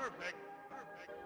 Perfect. Perfect.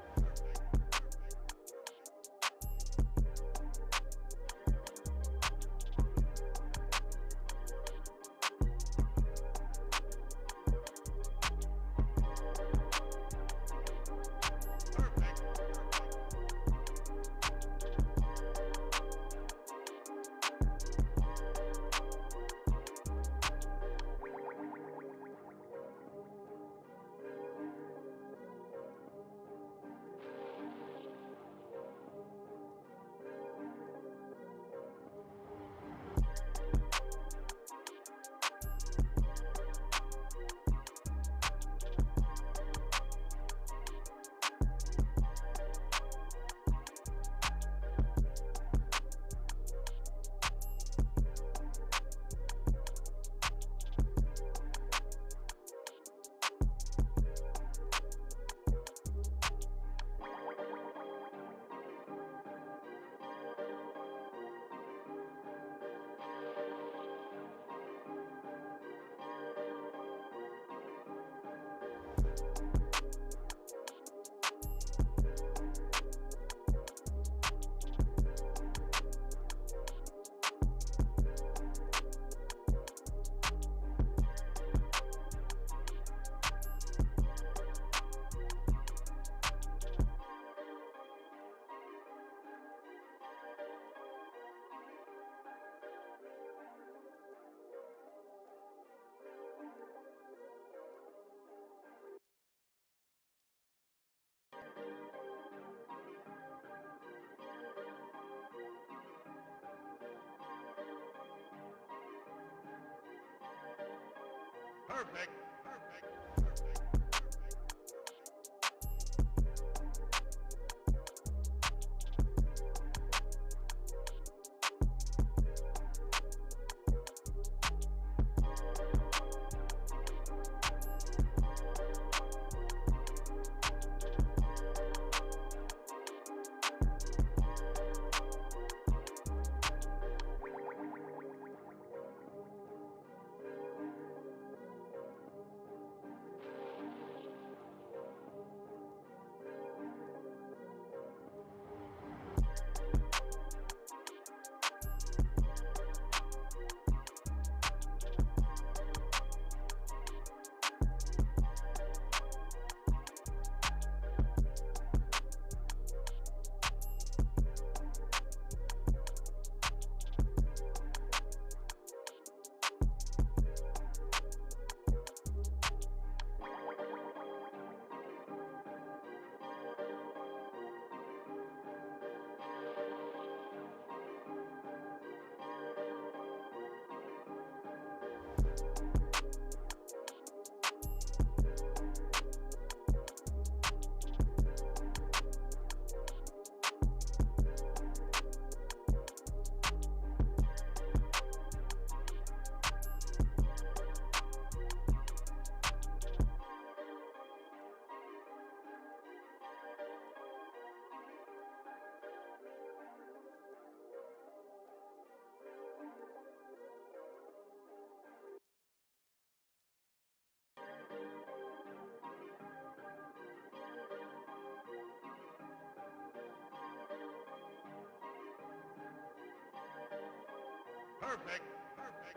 Perfect. Perfect. Perfect. Perfect.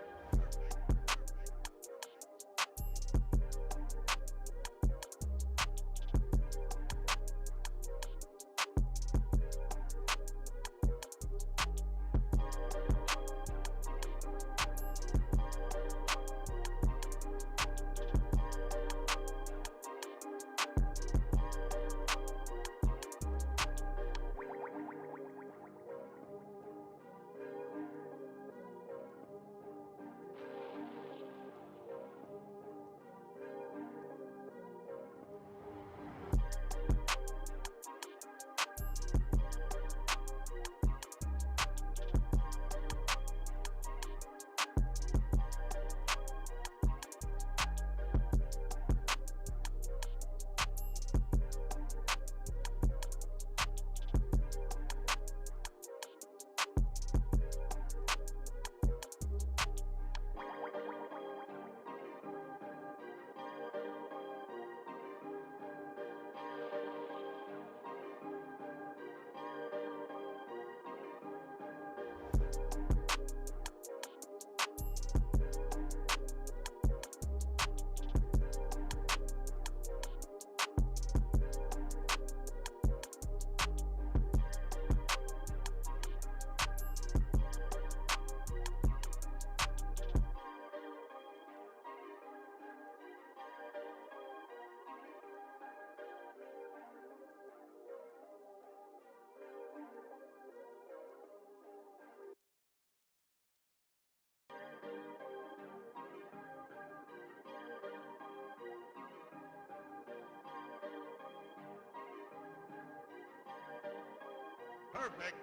Perfect.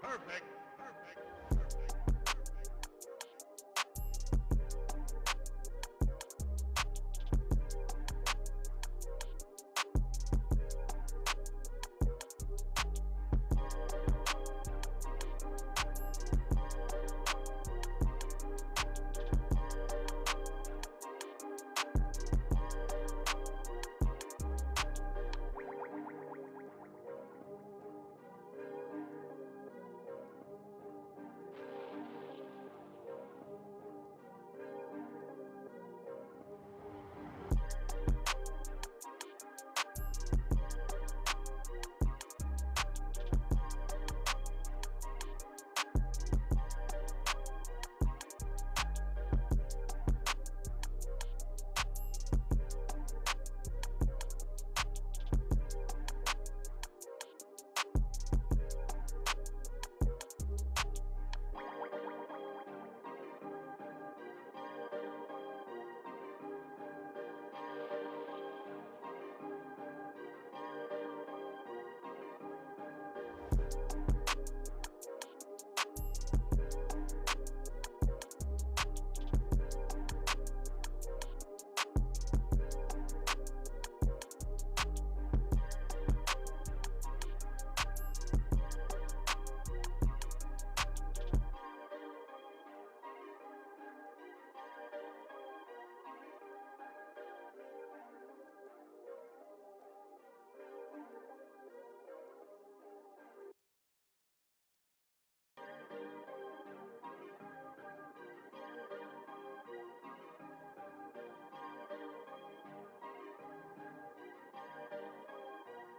Perfect.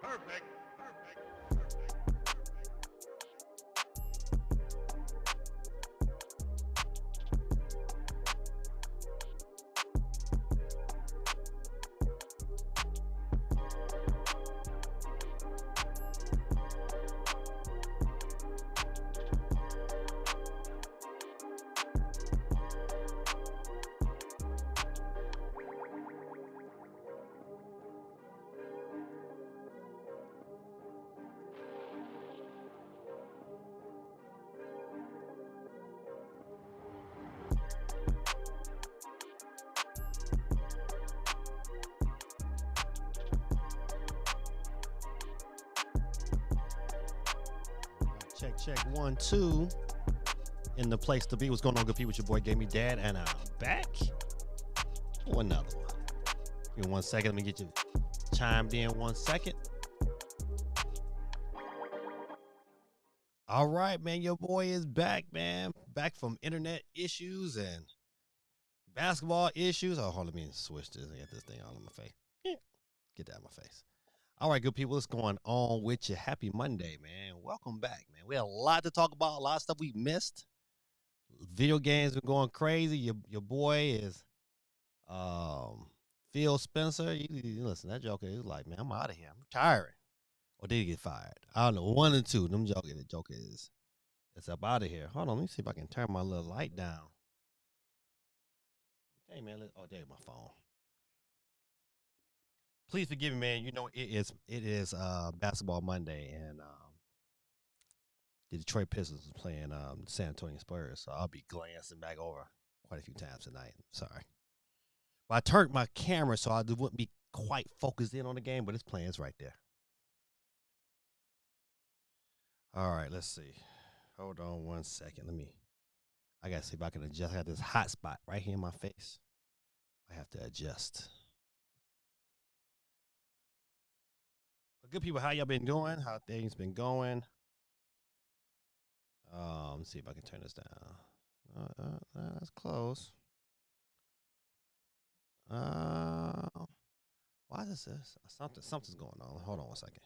Perfect. Check 1, 2. In the place to be. What's going on, good people? It's your boy Gave Me Dad, and I'm back for another one. Give me 1 second. Let me get you chimed in 1 second. All right, man. Your boy is back, man. Back from internet issues and basketball issues. Oh, hold on, let me switch this and get this thing all in my face. Get that out of my face. All right, good people. What's going on with you? Happy Monday, man. Welcome back, man. We had a lot to talk about, a lot of stuff we missed. Video games been going crazy. Your boy is Phil Spencer. You listen, that joker is like, man, I'm out of here. I'm retiring. Or did he get fired? I don't know. 1 and 2. The joker is it's up out of here. Hold on, let me see if I can turn my little light down. Hey man, there's my phone. Please forgive me, man. You know it is basketball Monday, and the Detroit Pistons is playing the San Antonio Spurs, so I'll be glancing back over quite a few times tonight. Sorry. But I turned my camera so I wouldn't be quite focused in on the game, but it's playing. It's right there. All right, let's see. Hold on 1 second. I got to see if I can adjust. I got this hot spot right here in my face. I have to adjust. But good people, how y'all been doing? How things been going? Let's see if I can turn this down. That's close. Why is this? Something's going on. Hold on 1 second.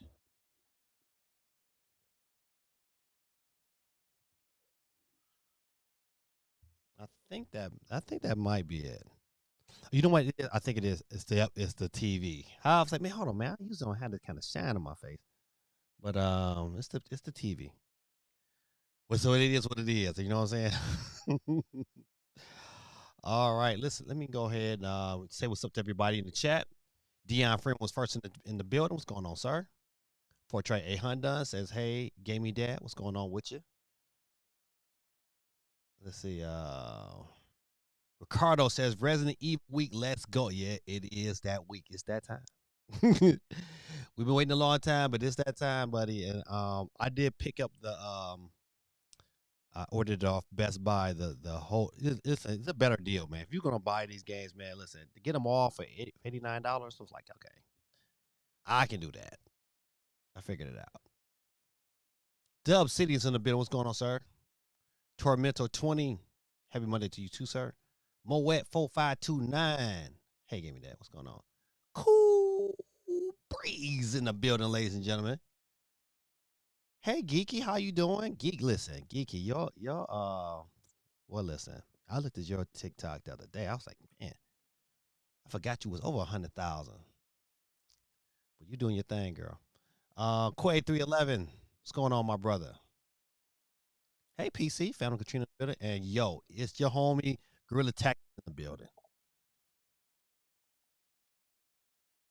I think that might be it. You know what? I think it is. It's the TV. I was like, man, hold on, man. I usually don't have this kind of shine on my face, but it's the TV. Well, so it is what it is. You know what I'm saying? All right, listen. Let me go ahead and say what's up to everybody in the chat. Dion Freeman was first in the building. What's going on, sir? Portrait A Honda says, "Hey, Gamey Dad, what's going on with you?" Let's see. Ricardo says, "Resident Evil week, let's go." Yeah, it is that week. It's that time. We've been waiting a long time, but it's that time, buddy. And I did pick up the I ordered it off Best Buy. The whole it's a better deal, man. If you're gonna buy these games, man, listen, to get them all for $89, was like, okay, I can do that. I figured it out. Dub City's in the building. What's going on, sir? Tormento 20. Happy Monday to you too, sir. Moet 4529. Hey, give me that. What's going on? Cool breeze in the building, ladies and gentlemen. Hey, Geeky, how you doing? Listen, Geeky, well, listen, I looked at your TikTok the other day. I was like, man, I forgot you was over 100,000. But you doing your thing, girl. Quay 311, what's going on, my brother? Hey, PC, Phantom Katrina in the building, and yo, it's your homie Gorilla Tactics in the building.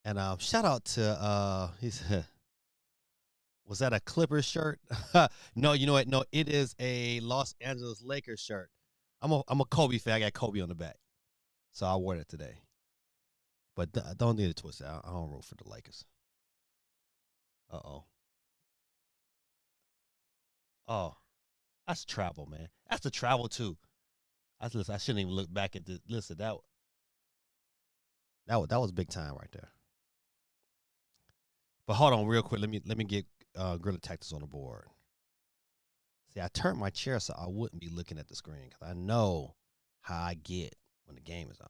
And shout out to he said, was that a Clippers shirt? No, you know what? No, it is a Los Angeles Lakers shirt. I'm a Kobe fan. I got Kobe on the back, so I wore it today. But don't need it twisted. I don't root for the Lakers. Oh, that's travel, man. That's the travel too. I shouldn't even look back at this. Listen, that was big time right there. But hold on, real quick. Let me get Gorilla Tactics on the board. See, I turned my chair so I wouldn't be looking at the screen because I know how I get when the game is on.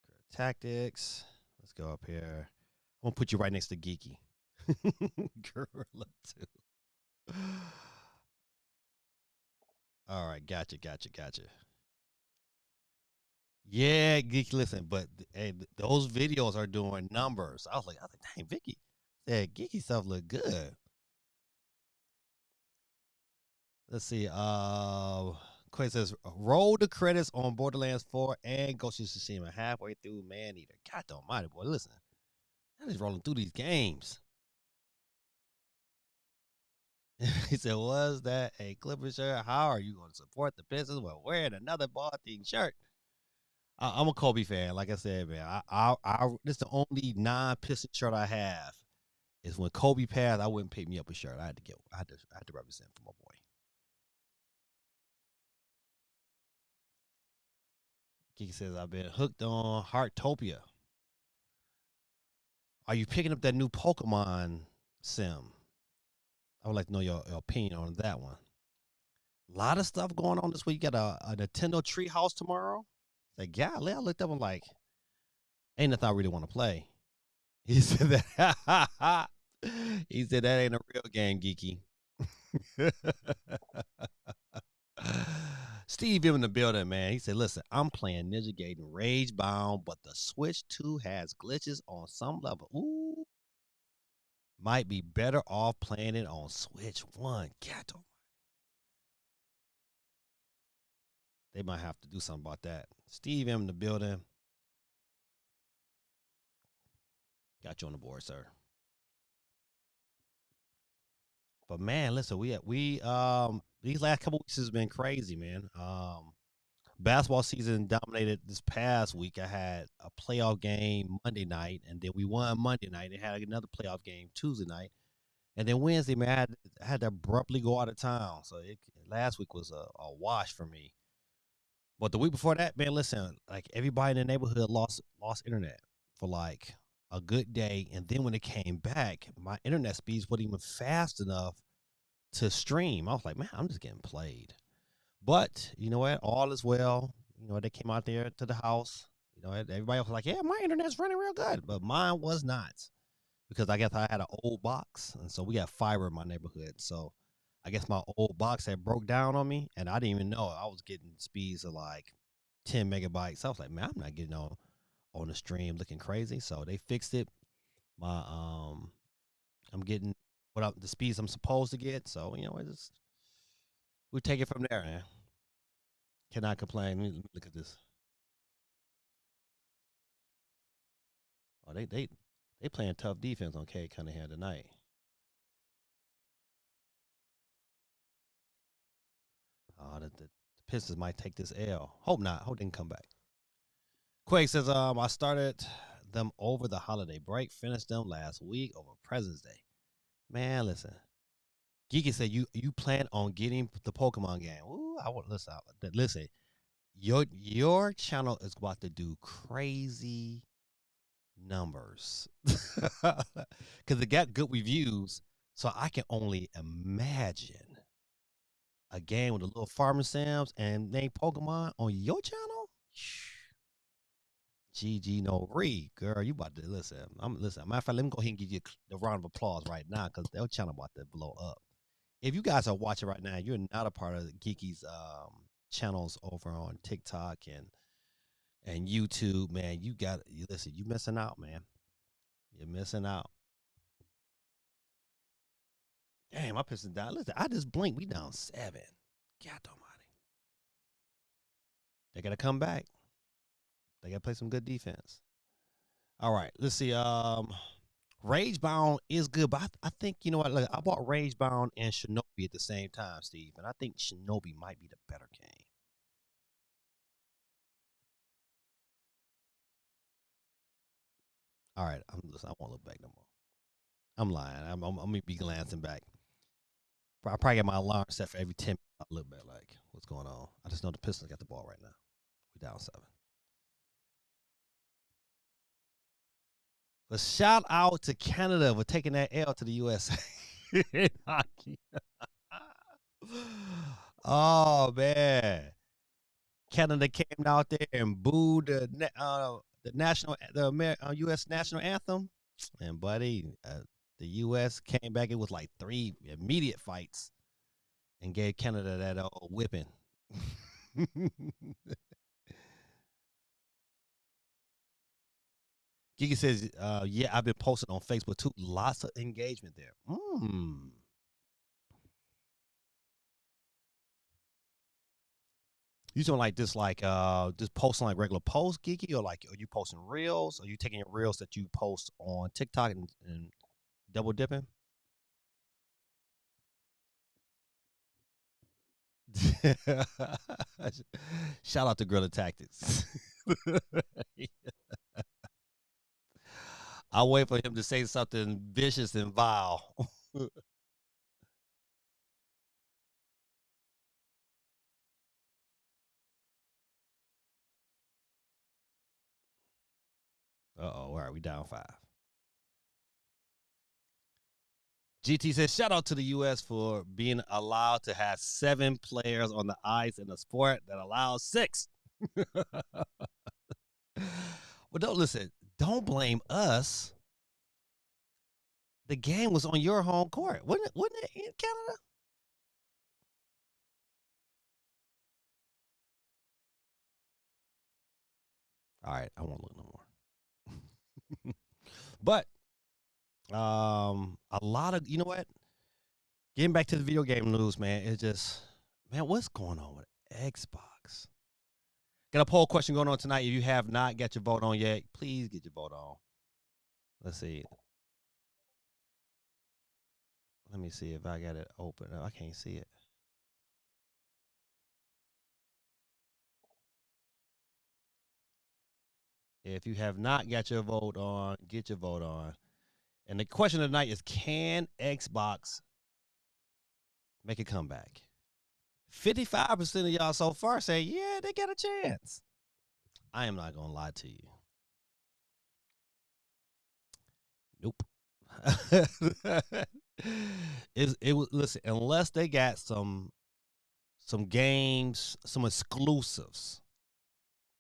Gorilla Tactics. Let's go up here. I'm gonna put you right next to Geeky. Gorilla 2. All right, gotcha. Yeah, Geeky, listen, but hey, those videos are doing numbers. I was like, dang, Vicky, that Geeky stuff look good. Let's see. Quay says, roll the credits on Borderlands 4 and Ghost of Tsushima halfway through Maneater. God almighty, boy, listen. That is rolling through these games. He said, was that a Clipper shirt? How are you going to support the Pistons while wearing another ball team shirt? I'm a Kobe fan. Like I said, man, this is the only non-Piston shirt I have is when Kobe passed, I wouldn't pick me up a shirt. I had to represent for my boy. Kiki says I've been hooked on Heartopia. Are you picking up that new Pokemon sim? I would like to know your opinion on that one. A lot of stuff going on this week. You got a Nintendo TreeHouse tomorrow. Like, golly, I looked up and like, ain't nothing I really want to play. He said that. He said that ain't a real game, geeky. Steve in the building, man. He said, "Listen, I'm playing Ninja Gaiden Rage Bound, but the Switch 2 has glitches on some level. Ooh, might be better off playing it on Switch 1. Gato. They might have to do something about that." Steve in the building. Got you on the board, sir. But man, listen, we these last couple weeks has been crazy, man. Basketball season dominated this past week. I had a playoff game Monday night, and then we won Monday night. And had another playoff game Tuesday night, and then Wednesday, man, I had to abruptly go out of town. So last week was a wash for me. But the week before that, man, listen, like everybody in the neighborhood lost internet for like a good day, and then when it came back, my internet speeds wasn't even fast enough to stream. I was like, man, I'm just getting played. But you know what? All is well. You know, they came out there to the house. You know, everybody else was like, yeah, my internet's running real good. But mine was not because I guess I had an old box. And so we got fiber in my neighborhood. So I guess my old box had broke down on me and I didn't even know. I was getting speeds of like 10 megabytes. I was like, man, I'm not getting on the stream looking crazy. So they fixed it. I'm getting the speeds I'm supposed to get. So, you know, we take it from there, man. Cannot complain. Let me look at this. Oh, they playing tough defense on Cade Cunningham tonight. The Pistons might take this L. Hope not. Hope they can come back. Quake says, I started them over the holiday break, finished them last week over President's Day. Man, listen. Geeky said you plan on getting the Pokemon game. Ooh, I want listen. Listen, your channel is about to do crazy numbers because it got good reviews. So I can only imagine a game with a little farming sims and named Pokemon on your channel. GG no re, girl, you about to listen. I'm listen. Matter of fact, let me go ahead and give you the round of applause right now because their channel about to blow up. If you guys are watching right now, you're not a part of the Geeky's channels over on TikTok and YouTube, man. You listen. You missing out, man. You're missing out. Damn, my pissing down. Listen, I just blinked. We down 7. God almighty. They gotta come back. They gotta play some good defense. All right, let's see. Ragebound is good, but I think you know what? Like, I bought Ragebound and Shinobi at the same time, Steve, and I think Shinobi might be the better game. All right, listen, I won't look back no more. I'm lying. I'm gonna be glancing back. I probably get my alarm set for every 10 minutes. I look back like, what's going on? I just know the Pistons got the ball right now. We down 7. But shout out to Canada for taking that L to the USA in hockey. Oh man, Canada came out there and booed the national U.S. national anthem, and buddy, the U.S. came back. It was like 3 immediate fights and gave Canada that old whipping. Giga says, "Yeah, I've been posting on Facebook too. Lots of engagement there. You doing like this, like just posting like regular posts, Geeky, or like are you posting reels? Are you taking your reels that you post on TikTok and double dipping?" Shout out to Gorilla Tactics. I'll wait for him to say something vicious and vile. Uh-oh. All right, we down 5. GT says, shout out to the U.S. for being allowed to have 7 players on the ice in a sport that allows 6. Well, don't listen. Don't blame us. The game was on your home court, wasn't it in Canada? All right, I won't look no more. But a lot of you know what? Getting back to the video game news, man, it's just man, what's going on with Xbox? Got a poll question going on tonight. If you have not got your vote on yet, please get your vote on. Let's see. Let me see if I got it open. I can't see it. If you have not got your vote on, get your vote on. And the question of the night is, can Xbox make a comeback? 55% of y'all so far say, yeah, they got a chance. I am not going to lie to you. Nope. It was listen, unless they got some games, some exclusives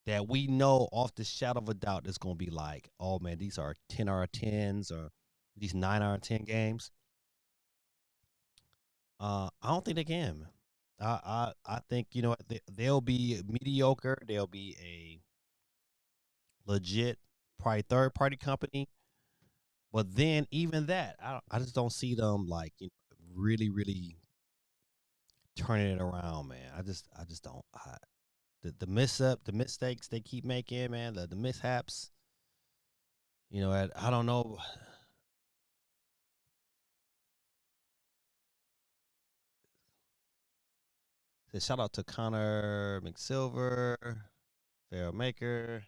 that we know off the shadow of a doubt it's gonna be like, oh man, these are 10 out of 10s or these 9 out of 10 games. I don't think they can. I think you know what, they'll be mediocre. They'll be a legit, probably third party company. But then even that, I just don't see them like really turning it around, man. I just don't. The mistakes they keep making, man. The mishaps. You know, I don't know. Say shout out to Connor McSilver, Pharaoh Maker.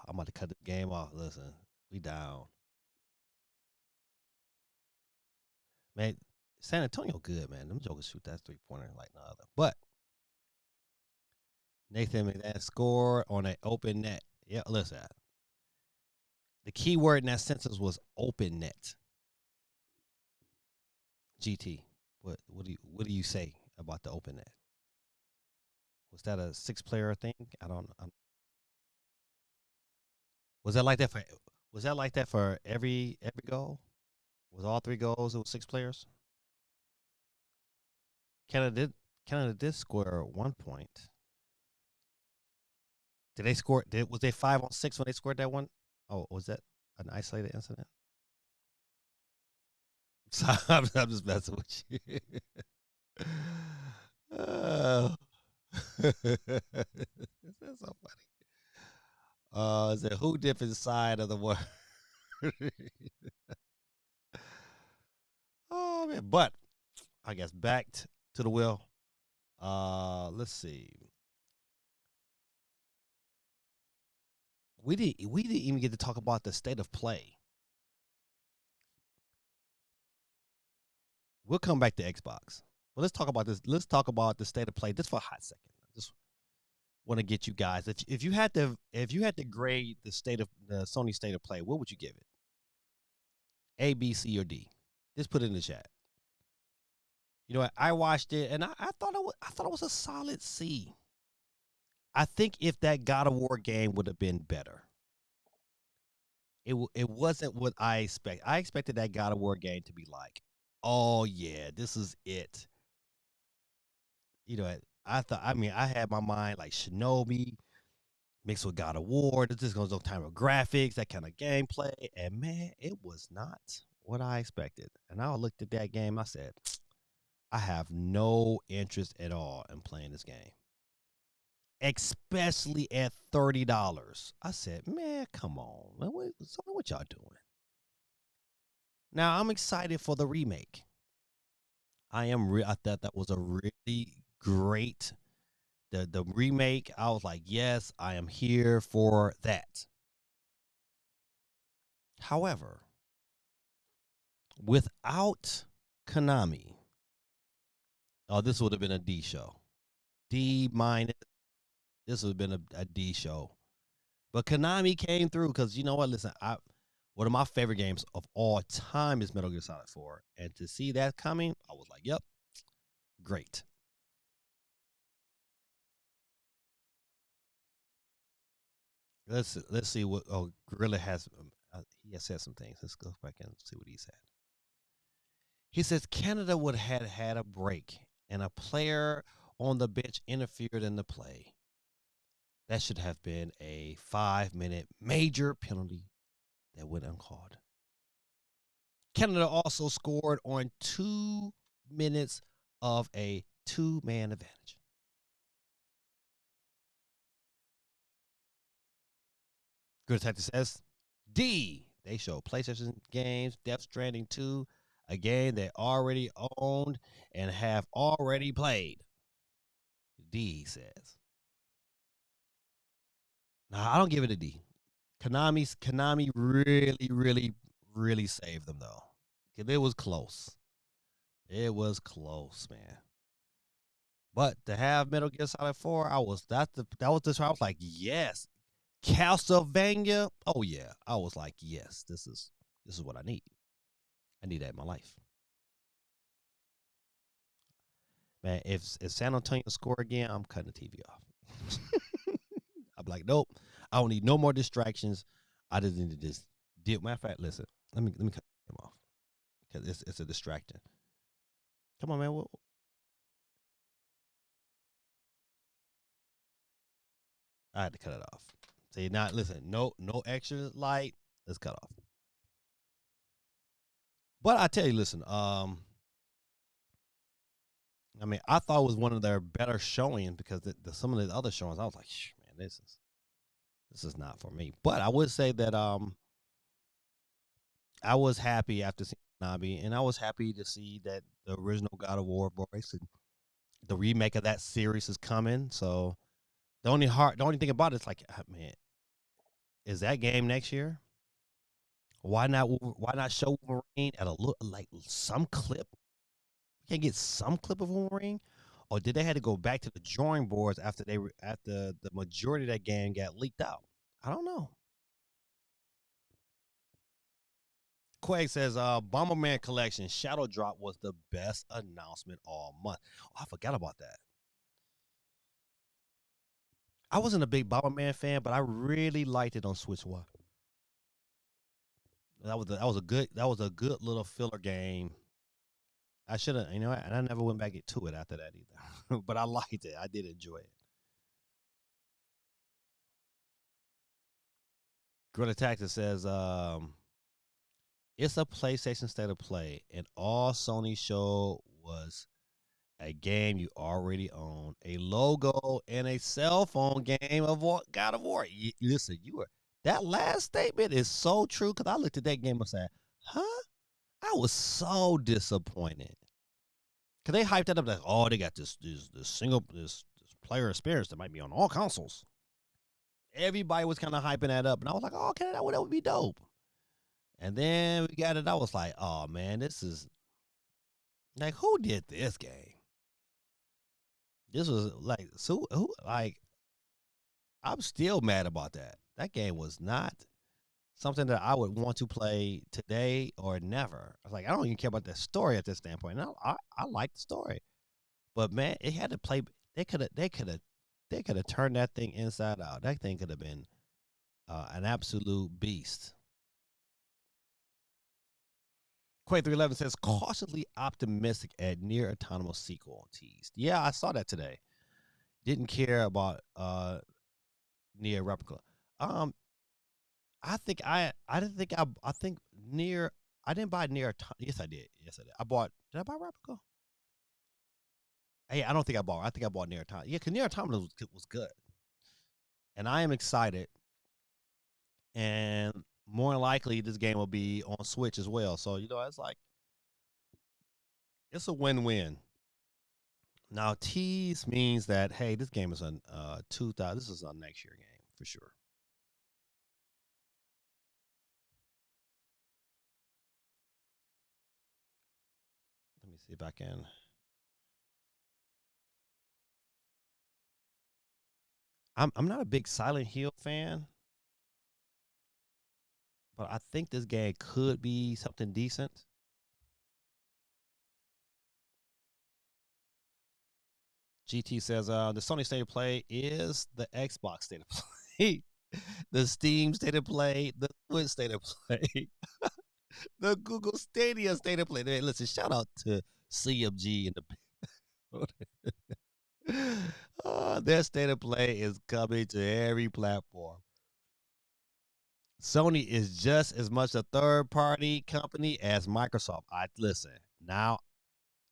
I'm about to cut the game off. Listen, we down, man. San Antonio good, man. Them jokers shoot that 3-pointer like no other. But Nathan McNabb scored on an open net. Yeah, listen. The key word in that sentence was open net. GT. What do you say about the open net? Was that a 6-player thing? I don't. Was that like that for? Was that like that for every goal? Was all 3 goals? It was 6 players. Canada did. Canada did score 1 point. Did they score? Was they 5-on-6 when they scored that one? Oh, was that an isolated incident? So I'm just messing with you. That's so funny. Is it who different side of the word? Oh man, but I guess back to the wheel. Let's see. We didn't even get to talk about the state of play. We'll come back to Xbox. But let's talk about this. Let's talk about the state of play just for a hot second. Just want to get you guys. If you had to grade the Sony state of play, what would you give it? A, B, C, or D? Just put it in the chat. You know what? I watched it and I thought it was a solid C. I think if that God of War game would have been better, it wasn't what I expect. I expected that God of War game to be like, oh yeah, this is it. You know, I had my mind like Shinobi mixed with God of War. This is gonna go time of graphics, that kind of gameplay, and man, it was not what I expected. And I looked at that game, I said, I have no interest at all in playing this game, especially at $30. I said, man, come on, man, what y'all doing? Now I'm excited for the remake. I thought that was a really great The remake, I was like, yes, I am here for that. However, without Konami, oh, this would have been a D show. D minus. This would have been a D show. But Konami came through because you know what? Listen, one of my favorite games of all time is Metal Gear Solid 4. And to see that coming, I was like, yep, great. Let's see what Gorilla has. He has said some things. Let's go back and see what he said. He says Canada would have had a break and a player on the bench interfered in the play. That should have been a 5-minute major penalty that went uncalled. Canada also scored on 2 minutes of a 2-man advantage. Good Detective says D. They show PlayStation games, Death Stranding 2, a game they already owned and have already played. D says. Nah, I don't give it a D. Konami really saved them though. It was close. It was close, man. But to have Metal Gear Solid 4, that was the time I was like, yes. Castlevania. Oh yeah. I was like, yes, this is what I need. I need that in my life. Man, if San Antonio score again, I'm cutting the TV off. I'm like, nope. I don't need no more distractions. I just need to just deal. Matter of fact, listen, let me cut him off because it's a distraction. Come on, man. I had to cut it off. See, not listen. No extra light. Let's cut off. But I tell you, listen. I mean, I thought it was one of their better showings because some of the other showings, I was like, man, this is not for me. But I would say that I was happy after seeing Nabi, and I was happy to see that the original God of War voice and the remake of that series is coming. So the only thing about it is like, man, is that game next year? Why not show Wolverine at a look like some clip? We can't get some clip of Wolverine, or did they have to go back to the drawing boards after the majority of that game got leaked out? I don't know. Quake says, Bomberman Collection Shadow Drop was the best announcement all month. Oh, I forgot about that. I wasn't a big Bomberman fan, but I really liked it on Switch One. That was a good little filler game. I should have, and I never went back to it after that either. But I liked it. I did enjoy it. Greta Tactic says, it's a PlayStation State of Play, and all Sony showed was a game you already own, a logo, and a cell phone game of God of War. Listen, that last statement is so true because I looked at that game and said, huh? I was so disappointed. Because they hyped that up like, oh, they got this player experience that might be on all consoles. Everybody was kind of hyping that up. And I was like, oh, okay, that would be dope. And then we got it. I was like, oh, man, this is like, who did this game? This was like, so who, like, I'm still mad about that. That game was not something that I would want to play today or never. I was like, I don't even care about the story at this standpoint. No, I like the story, but man, it had to play. They could have turned that thing inside out. That thing could have been an absolute beast. Quake 311 says cautiously optimistic at near autonomous sequel teased. Yeah, I saw that today. Didn't care about near replica. Um, I didn't think I think near I didn't buy near. Yes, I did. Yes, I did. Did I buy replica? Hey, I don't think I bought. I think I bought near time. Yeah, because near time was good, and I am excited. And more likely, this game will be on Switch as well. So it's like it's a win-win. Now tease means that hey, this game is on 2000. This is a next year game for sure. Let me see if I can. I'm not a big Silent Hill fan, but I think this game could be something decent. GT says the Sony State of Play is the Xbox State of Play, the Steam State of Play, the Switch State of Play, the Google Stadia State of Play. Hey, listen, shout out to CMG and the their State of Play is coming to every platform. Sony is just as much a third party company as Microsoft. I listen now.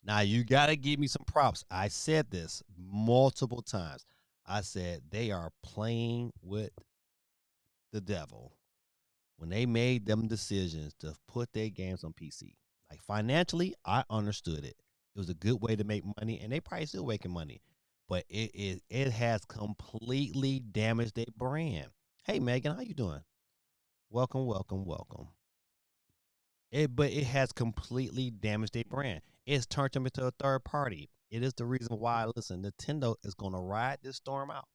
Now you gotta give me some props. I said this multiple times. I said they are playing with the devil when they made them decisions to put their games on PC. Like financially, I understood it. It was a good way to make money, and they probably still making money. But it has completely damaged their brand. Hey Megan, how you doing? Welcome, welcome, welcome. But it has completely damaged their brand. It's turned them into a third party. It is the reason why, listen, Nintendo is gonna ride this storm out.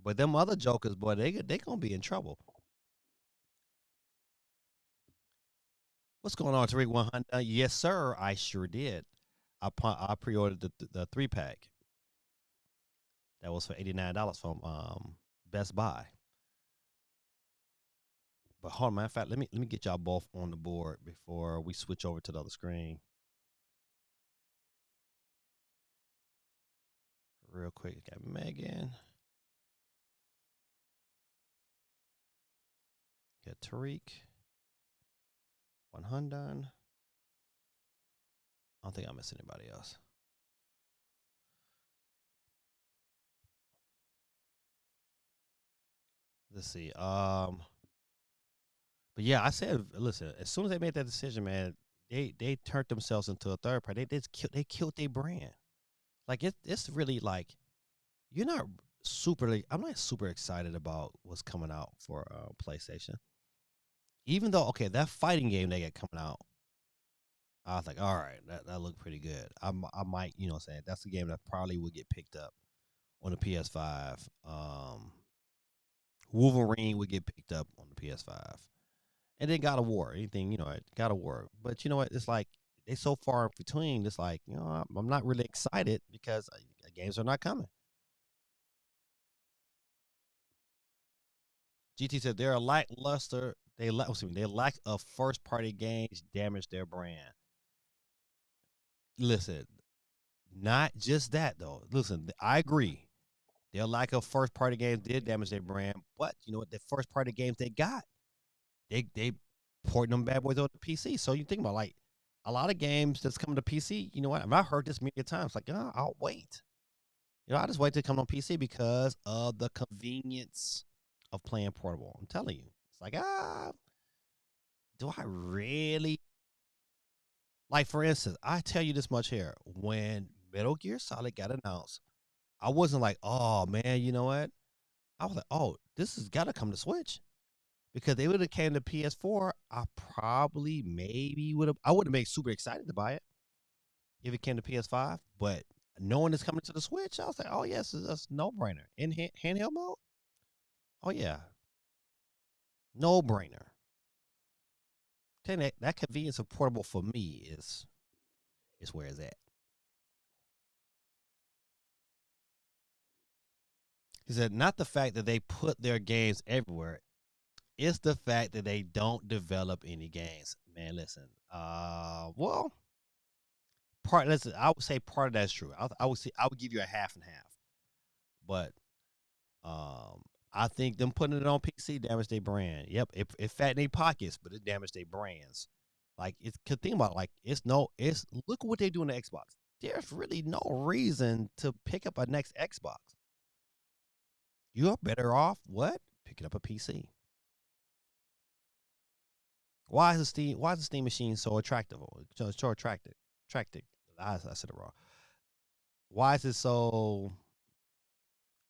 But them other jokers, boy, they gonna be in trouble. What's going on, Tariq 100? Yes, sir, I sure did. I pre-ordered the 3 pack. That was for $89 from Best Buy. But hold on, matter of fact, let me get y'all both on the board before we switch over to the other screen. Real quick, got Megan, got Tariq, 100. I don't think I miss anybody else. Let's see. But yeah, I said, listen. As soon as they made that decision, man, they turned themselves into a third party. They killed their brand. Like it's really like you're not super. I'm not super excited about what's coming out for PlayStation. Even though okay, that fighting game they got coming out, I was like, all right, that looked pretty good. I might, what I'm saying, that's a game that probably would get picked up on the PS5. Wolverine would get picked up on the PS5. And then God of War, anything, God of War. But you know what? It's like they so far in between. It's like I'm not really excited because games are not coming. GT said they're lackluster. They lack of first party games damage their brand. Listen, not just that though. Listen, I agree. Their lack of first party games did damage their brand, but you know what? The first party games they got, they porting them bad boys on the PC. So you think about like a lot of games that's coming to PC. You know what? I've heard this many times. Like, I'll wait. I just wait to come on PC because of the convenience of playing portable. I'm telling you, it's like do I really like? For instance, I tell you this much here: when Metal Gear Solid got announced, I wasn't like, oh man, you know what? I was like, oh, this has got to come to Switch. Because they would have came to PS4, I probably maybe would have. I would have been super excited to buy it if it came to PS5. But knowing it's coming to the Switch, I was like, oh yes, it's a no brainer. In handheld mode, oh yeah, no brainer. That convenience of portable for me is where it's at. He said, not the fact that they put their games everywhere, it's the fact that they don't develop any games. Man, listen. Well, listen, I would say part of that's true. I would say I would give you a half and half. But um, I think them putting it on PC damaged their brand. Yep, it fattened their pockets, but it damaged their brands. Like it's cause think about it, like it's look what they do in the Xbox. There's really no reason to pick up a next Xbox. You're better off what picking up a PC. Why is the Steam machine so attractive? So attractive. Attractive. I said it wrong. Why is it so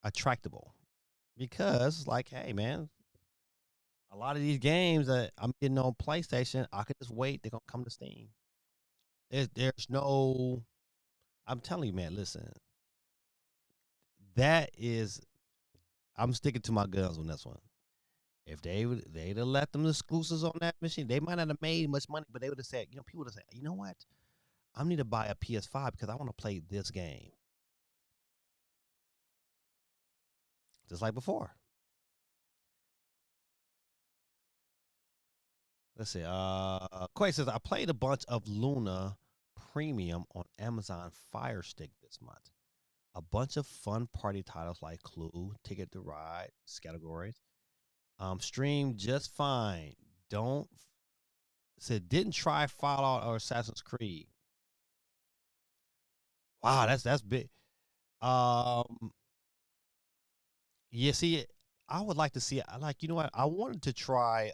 attractable? Because like, hey man, a lot of these games that I'm getting on PlayStation, I could just wait. They're gonna come to Steam. There's no. I'm telling you, man. Listen, that is. I'm sticking to my guns on this one. If they'd have let them exclusives on that machine, they might not have made much money, but they would have said, people would have said, you know what? I need to buy a PS5 because I want to play this game. Just like before. Let's see. Quay says I played a bunch of Luna Premium on Amazon Fire Stick this month. A bunch of fun party titles like Clue, Ticket to Ride, categories. Streamed just fine. Don't said didn't try Fallout or Assassin's Creed. Wow, that's big. Um, yeah. See, I would like to see. I like. You know what? I wanted to try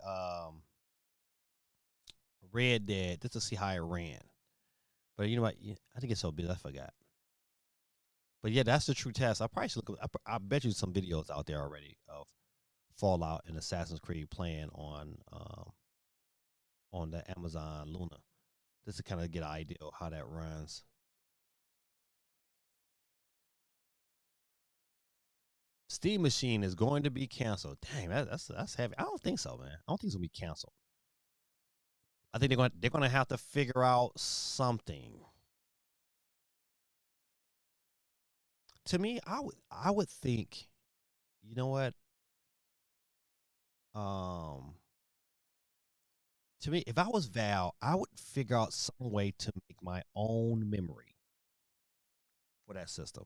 Red Dead just to see how it ran. But you know what? Yeah, I think it's so busy. I forgot. But yeah, that's the true test. I probably should look. I bet you some videos out there already of Fallout and Assassin's Creed playing on the Amazon Luna, just to kind of get an idea of how that runs. Steam Machine is going to be canceled. Dang, that's heavy. I don't think so, man. I don't think it's gonna be canceled. I think they're going to have to figure out something. To me, I would think, you know what? Um, to me, if I was Val, I would figure out some way to make my own memory for that system.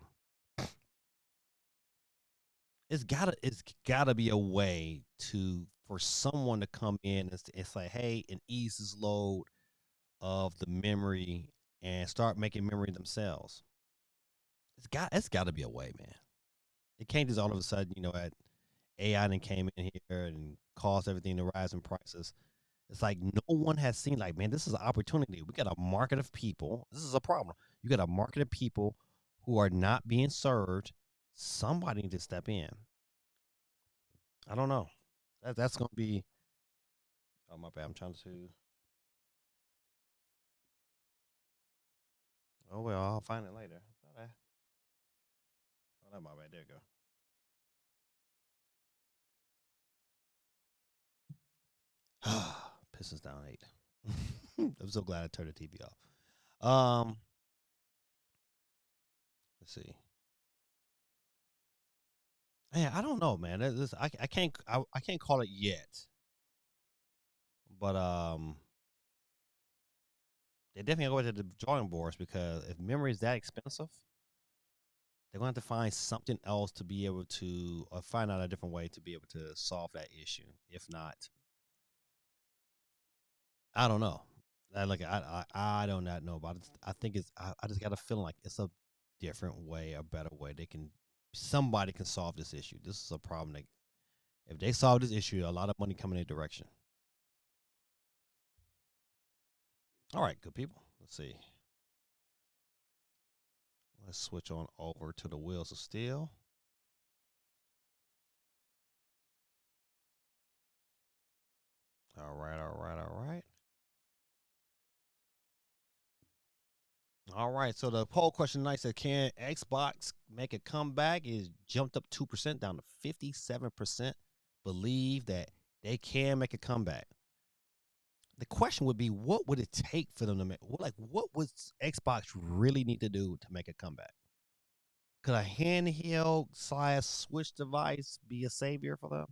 It's gotta be a way to for someone to come in and say, hey, and ease this load of the memory and start making memory themselves. It's got to be a way, man. It can't just all of a sudden, at AI then came in here and caused everything to rise in prices. It's like no one has seen like, man, this is an opportunity. We got a market of people. This is a problem. You got a market of people who are not being served. Somebody needs to step in. I don't know. That's gonna be. Oh my bad. I'm trying to. Oh well, I'll find it later. Oh, that my bad. There you go. Pistons down 8. I'm so glad I turned the TV off. Let's see. Yeah, I don't know, man. I can't call it yet, but they definitely go to the drawing boards because if memory is that expensive, they're going to have to find something else to be able to, or find out a different way to be able to solve that issue. If not, I don't know. I do not know, but I think I just got a feeling like it's a different way, a better way. Somebody can solve this issue. This is a problem that if they solve this issue, a lot of money coming in their direction. All right, good people. Let's see. Let's switch on over to the Wheels of Steel. All right, all right, all right. All right. So the poll question tonight said, can Xbox make a comeback? Is jumped up 2% down to 57% believe that they can make a comeback. The question would be, what would it take for them to make? What would Xbox really need to do to make a comeback? Could a handheld slash Switch device be a savior for them?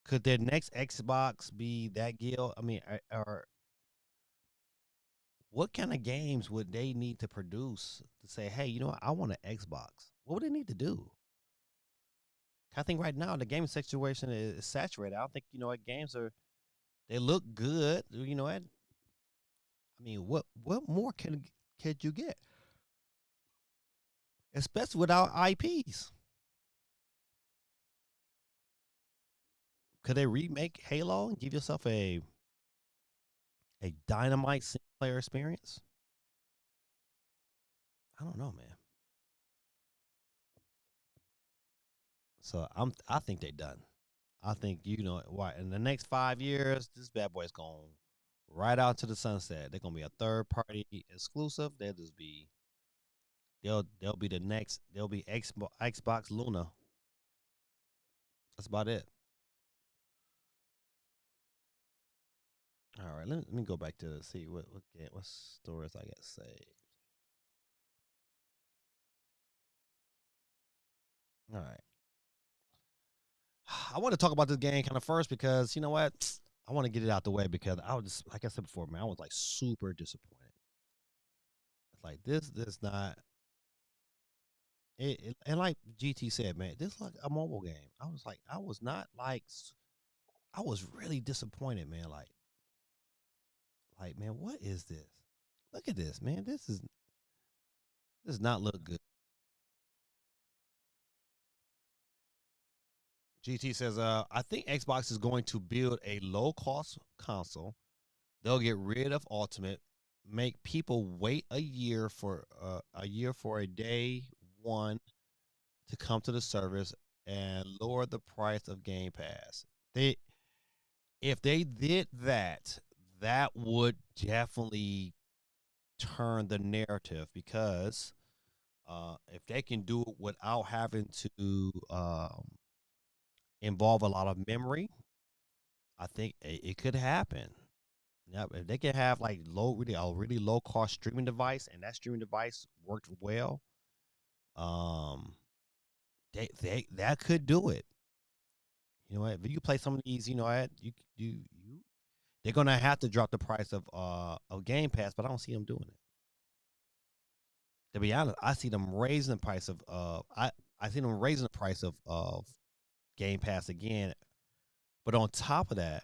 Could their next Xbox be that deal? I mean, or what kind of games would they need to produce to say, hey, you know what? I want an Xbox. What would they need to do? I think right now the game situation is saturated. I don't think what games are. They look good. You know what? I mean, what more could you get? Especially without IPs. Could they remake Halo and give yourself a dynamite single player experience? I don't know, man. So I think they done. I think why in the next 5 years, this bad boy's going right out to the sunset. They're gonna be a third party exclusive. They'll be the next. They'll be Xbox Luna. That's about it. All right, let me go back to see what stores I got saved. All right, I want to talk about this game kind of first because you know what, I want to get it out the way because I was just like I said before, man, I was like super disappointed. It's like this not and like GT said, man, this is like a mobile game. I was like, I was not like, I was really disappointed, man. Like, man, what is this? Look at this, man. This does not look good. GT says, I think Xbox is going to build a low cost console. They'll get rid of Ultimate, make people wait a year for a day one to come to the service, and lower the price of Game Pass. They If they did that, that would definitely turn the narrative because if they can do it without having to involve a lot of memory, I think it could happen. Yeah, if they can have like really low cost streaming device, and that streaming device worked well, um, they that could do it. You know what? If you play some of these, you know what? You they're gonna have to drop the price of Game Pass, but I don't see them doing it. To be honest, I see them raising the price of I see them raising the price of Game Pass again. But on top of that,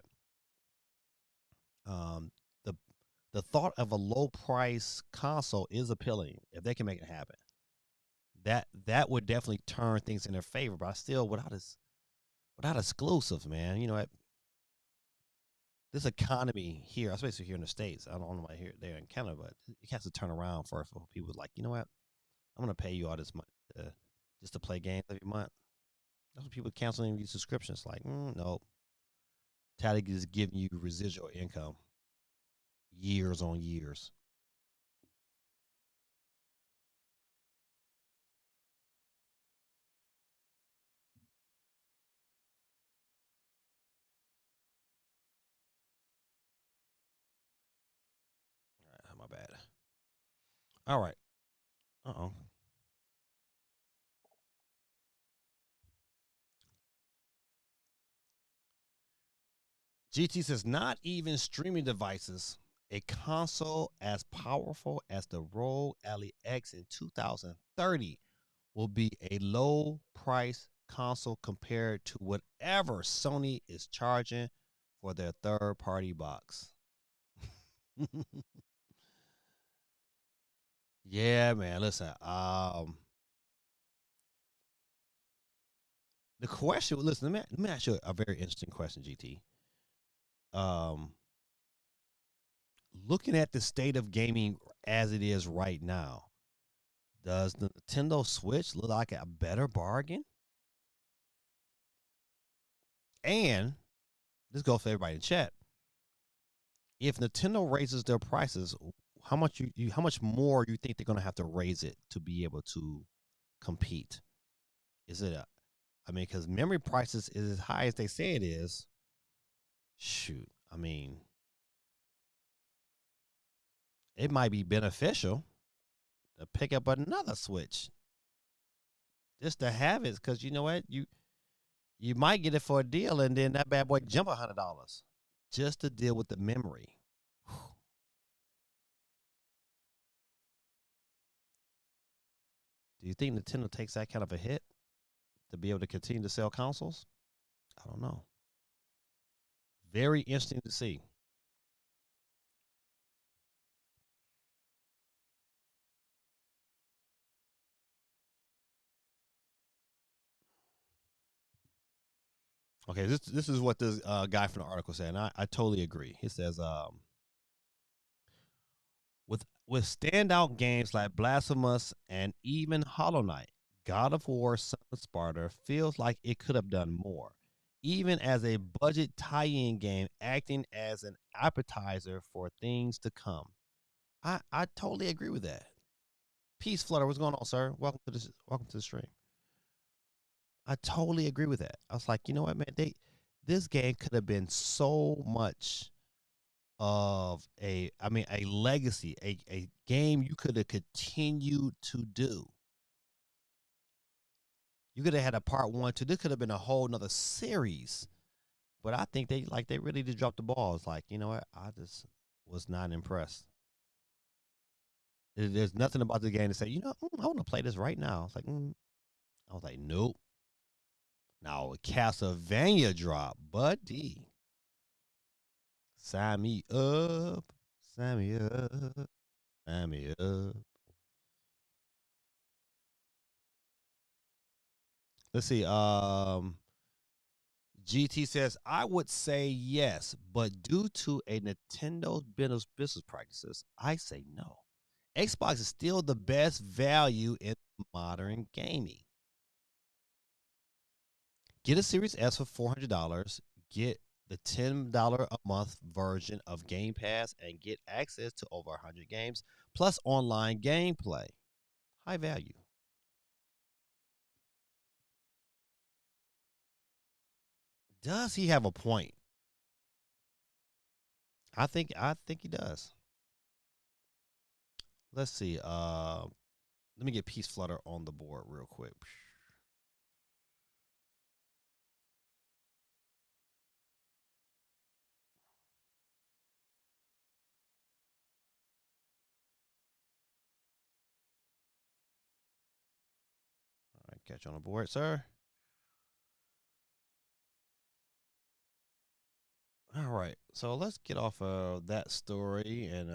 um, the the thought of a low price console is appealing if they can make it happen. That would definitely turn things in their favor. But I still without exclusives, man. You know what? This economy here, especially here in the States, I don't know about here there in Canada, but it has to turn around for people like, you know what? I'm gonna pay you all this money just to play games every month. That's what people canceling these subscriptions. Like, no, Tally is giving you residual income years on years. All right, my bad. All right. Uh-oh. GT says not even streaming devices. A console as powerful as the Rogue Ally X in 2030 will be a low price console compared to whatever Sony is charging for their third party box. Yeah, man. Listen, the question. Listen, let me ask you a very interesting question, GT. Um, Looking at the state of gaming as it is right now, does the Nintendo Switch look like a better bargain? And this goes for everybody in chat. If Nintendo raises their prices, how much more you think they're gonna have to raise it to be able to compete? Is it a I mean, because memory prices is as high as they say it is. Shoot, I mean, it might be beneficial to pick up another Switch just to have it, because you know what, you might get it for a deal, and then that bad boy jump $100 just to deal with the memory. Do you think Nintendo takes that kind of a hit to be able to continue to sell consoles? I don't know. Very interesting to see. Okay, this is what this guy from the article said, and I totally agree. He says, with standout games like Blasphemous and even Hollow Knight, God of War Son of Sparta feels like it could have done more, even as a budget tie-in game acting as an appetizer for things to come. I totally agree with that. Peace Flutter, what's going on, sir? Welcome to the stream. I totally agree with that. I was like, you know what, man, this game could have been so much of a legacy, a game you could have continued to do. You could have had a part 1, 2. This could have been a whole nother series. But I think they really just dropped the ball. It's like, you know what? I just was not impressed. There's nothing about the game to say, you know, I want to play this right now. It's like, I was like, nope. Now Castlevania drop, buddy. Sign me up. Sign me up. Sign me up. Let's see. GT says, I would say yes, but due to a Nintendo's business practices, I say no. Xbox is still the best value in modern gaming. Get a Series S for $400. Get the $10 a month version of Game Pass and get access to over 100 games plus online gameplay. High value. Does he have a point? I think he does. Let's see. Let me get Peace Flutter on the board real quick. All right, catch you on the board, sir. All right, so let's get off of that story and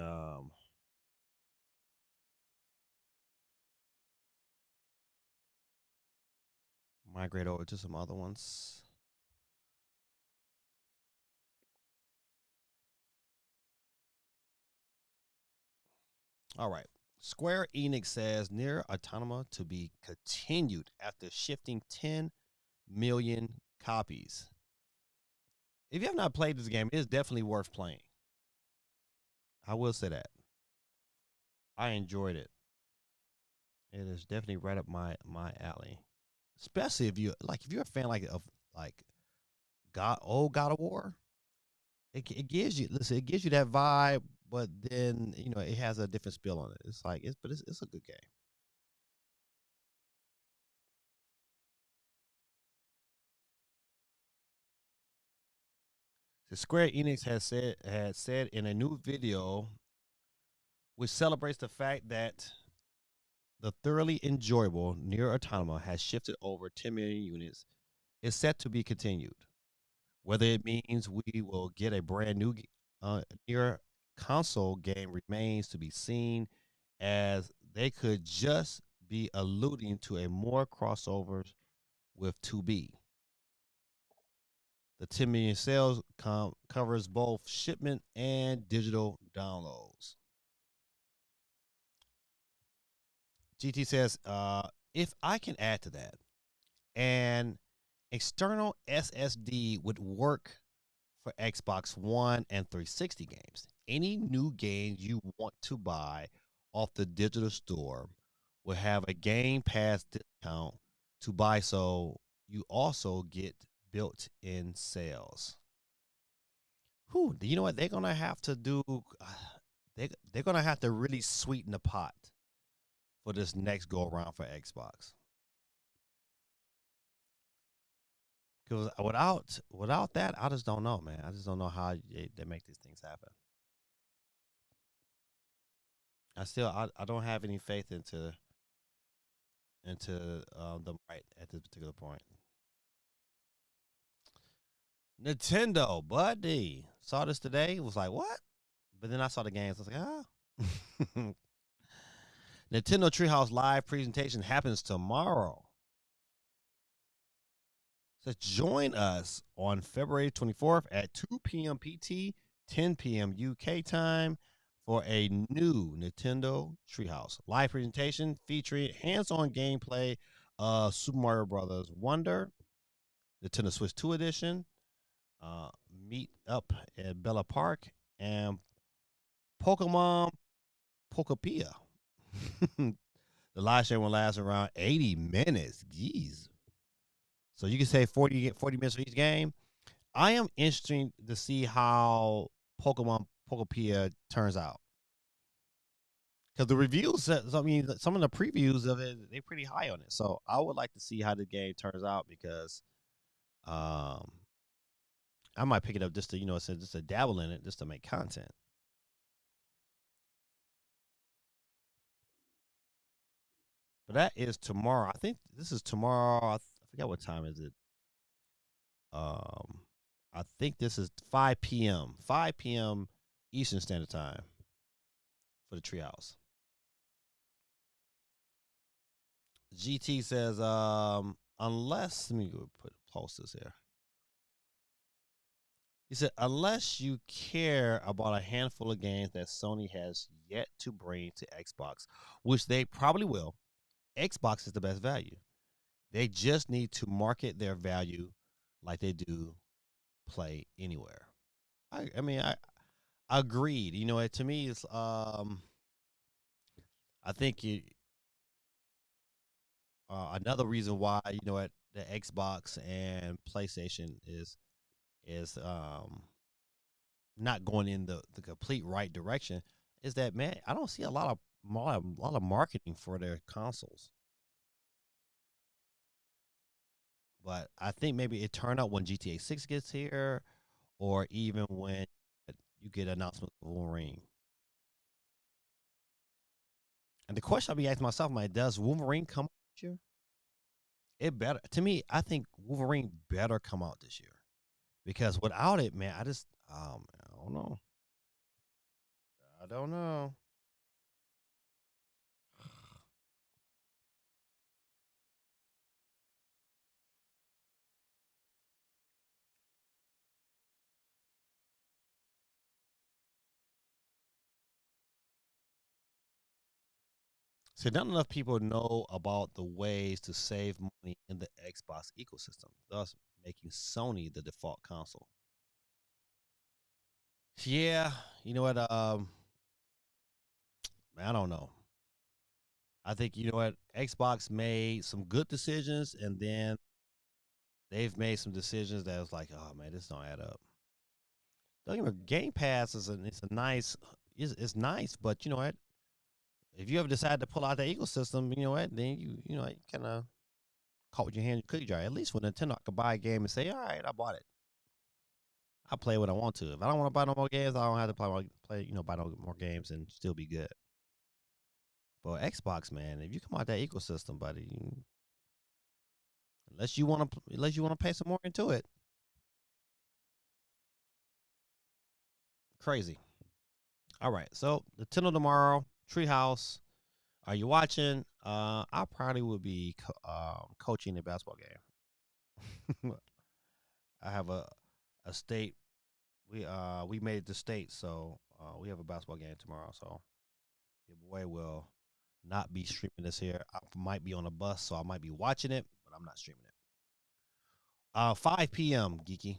migrate over to some other ones. All right. Square Enix says Near Automata to be continued after shifting 10 million copies. If you have not played this game, it is definitely worth playing. I will say that. I enjoyed it. It is definitely right up my alley. Especially if you're a fan of like God of War. It gives you it gives you that vibe, but then it has a different spin on it. It's like it's a good game. The Square Enix had said in a new video, which celebrates the fact that the thoroughly enjoyable Near Automata has shifted over 10 million units, is set to be continued. Whether it means we will get a brand new Near console game remains to be seen, as they could just be alluding to a more crossovers with 2B. The 10 million sales covers both shipment and digital downloads. GT says, if I can add to that, an external SSD would work for Xbox One and 360 games. Any new games you want to buy off the digital store will have a Game Pass discount to buy, so you also get built-in sales. Whew, you know what they're gonna have to do? They're gonna have to really sweeten the pot for this next go around for Xbox. Because without that, I just don't know, man. I just don't know how they make these things happen. I don't have any faith into them right at this particular point. Nintendo, buddy, saw this today. Was like, what? But then I saw the games. I was like, ah. Nintendo TreeHouse live presentation happens tomorrow. So join us on February 24th at 2 p.m. PT, 10 p.m. UK time for a new Nintendo TreeHouse live presentation featuring hands-on gameplay Super Mario Brothers Wonder, Nintendo Switch 2 edition, uh, Meet Up at Bella Park, and Pokemon Pokopia. The live stream will last around 80 minutes. Jeez. So you can say 40 minutes for each game. I am interested to see how Pokemon Pokopia turns out. Because the reviews, I mean, some of the previews of it, they're pretty high on it. So I would like to see how the game turns out because um, I might pick it up just to, just to dabble in it, just to make content. But that is tomorrow. I think this is tomorrow. I forget what time is it. Um, I think this is 5 p.m. 5 p.m. Eastern Standard Time for the Treehouse. GT says, unless let me go put post this here. He said, unless you care about a handful of games that Sony has yet to bring to Xbox, which they probably will, Xbox is the best value. They just need to market their value like they do Play Anywhere. I mean, I agreed. To me, it's I think another reason why the Xbox and PlayStation is not going in the complete right direction is that, man, I don't see a lot of marketing for their consoles. But I think maybe it turned out when GTA 6 gets here, or even when you get announcements of Wolverine. And the question I'll be asking myself, man, does Wolverine come out this year? It better, to me. I think Wolverine better come out this year because without it, man, I don't know. I don't know. So not enough people know about the ways to save money in the Xbox ecosystem, thus making Sony the default console. Yeah, you know what? I don't know. I think you know what Xbox made some good decisions, and then they've made some decisions that was like, oh man, this don't add up. Don't get me Game Pass it's a nice, it's nice, but you know what? If you ever decide to pull out the ecosystem, you know what? Then you kind of caught with your hand in cookie jar. At least when Nintendo could buy a game and say, all right, I bought it. I play what I want to. If I don't want to buy no more games, I don't have to buy no more games and still be good. But Xbox, man, if you come out that ecosystem, buddy, unless you want to pay some more into it, crazy. All right, so Nintendo tomorrow, Treehouse. Are you watching? I probably would be coaching a basketball game. I have a state. We made it to state, so we have a basketball game tomorrow. So your boy will not be streaming this here. I might be on a bus, so I might be watching it, but I'm not streaming it. 5 p.m. Geeky.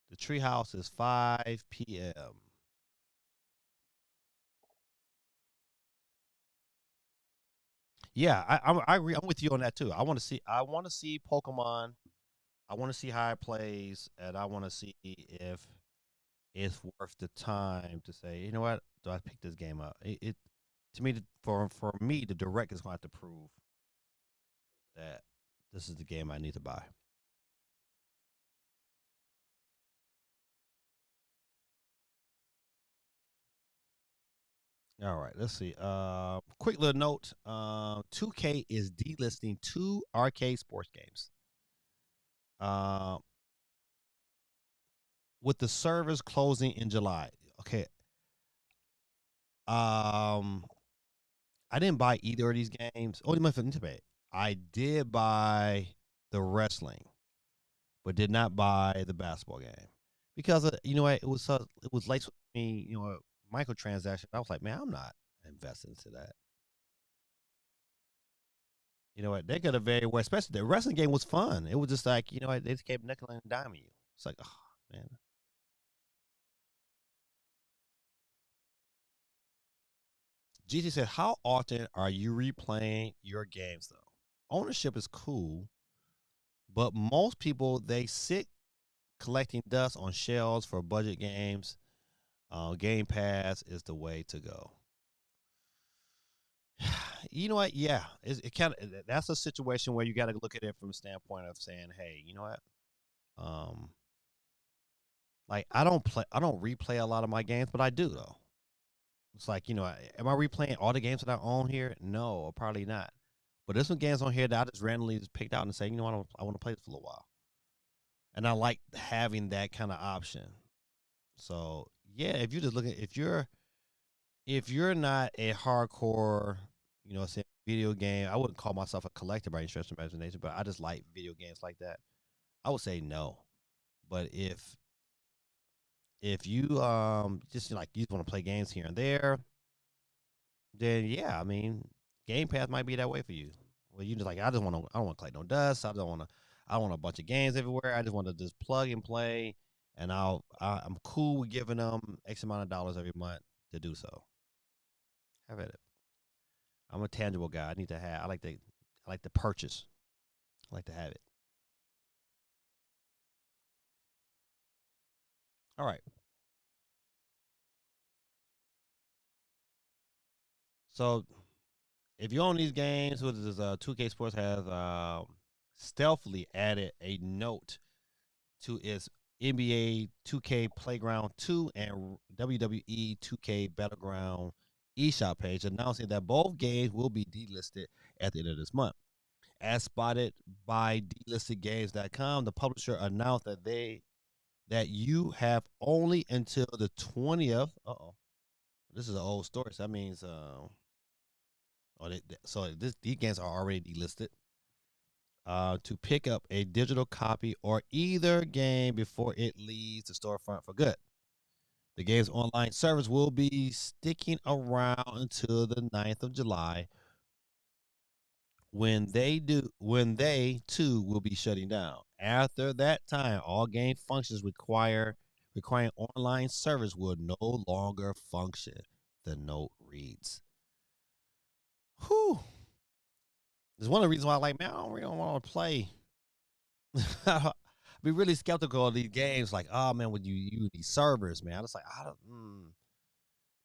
The Treehouse is 5 p.m. Yeah, I agree. I'm with you on that too. I want to see Pokemon. I want to see how it plays, and I want to see if it's worth the time to say, you know what, do I pick this game up? It to me, for me, the direct is going to have to prove that this is the game I need to buy. All right, let's see. Quick little note. 2K is delisting two arcade sports games. Uh, with the servers closing in July. Okay. Um, I didn't buy either of these games. Only my internet. I did buy the wrestling, but did not buy the basketball game because you know what? It was late with me. Microtransaction. I was like, man, I'm not investing into that. You know what? They could have very well, especially the wrestling game was fun. It was just like, you know what? They just kept nickel and diming you. It's like, oh, man. GT said, how often are you replaying your games, though? Ownership is cool, but most people, they sit collecting dust on shelves for budget games. Game Pass is the way to go. You know what? Yeah, it kind of that's a situation where you got to look at it from a standpoint of saying, hey, you know what? Um, like I don't replay a lot of my games, but I do though. It's like, you know, am I replaying all the games that I own here? No, probably not. But there's some games on here that I just randomly just picked out and say, you know what, I want to play this for a little while, and I like having that kind of option. So yeah, if you just look at if you're not a hardcore, you know, say video game, I wouldn't call myself a collector by any stretch of imagination, but I just like video games like that. I would say no. But if you just like you want to play games here and there, then yeah, I mean, Game Pass might be that way for you. Well, you just like I don't want to collect no dust. I don't want a bunch of games everywhere. I just want to just plug and play, and I'm cool with giving them X amount of dollars every month to do so. Have at it. I'm a tangible guy. I need to have. I like to purchase. I like to have it. All right. So if you own these games, what is this? 2K Sports has stealthily added a note to its NBA 2K Playground 2 and WWE 2K Battleground eShop page, announcing that both games will be delisted at the end of this month. As spotted by delistedgames.com, the publisher announced that you have only until the 20th. Uh-oh. This is an old story. So that means these games are already delisted. To pick up a digital copy or either game before it leaves the storefront for good. The game's online service will be sticking around until the 9th of July when they too will be shutting down. After that time, all game functions requiring online service will no longer function. The note reads. Whew. It's one of the reasons why I like, man, I don't really want to play. I'd be really skeptical of these games. Like, oh man, would you use these servers, man? I just like, I don't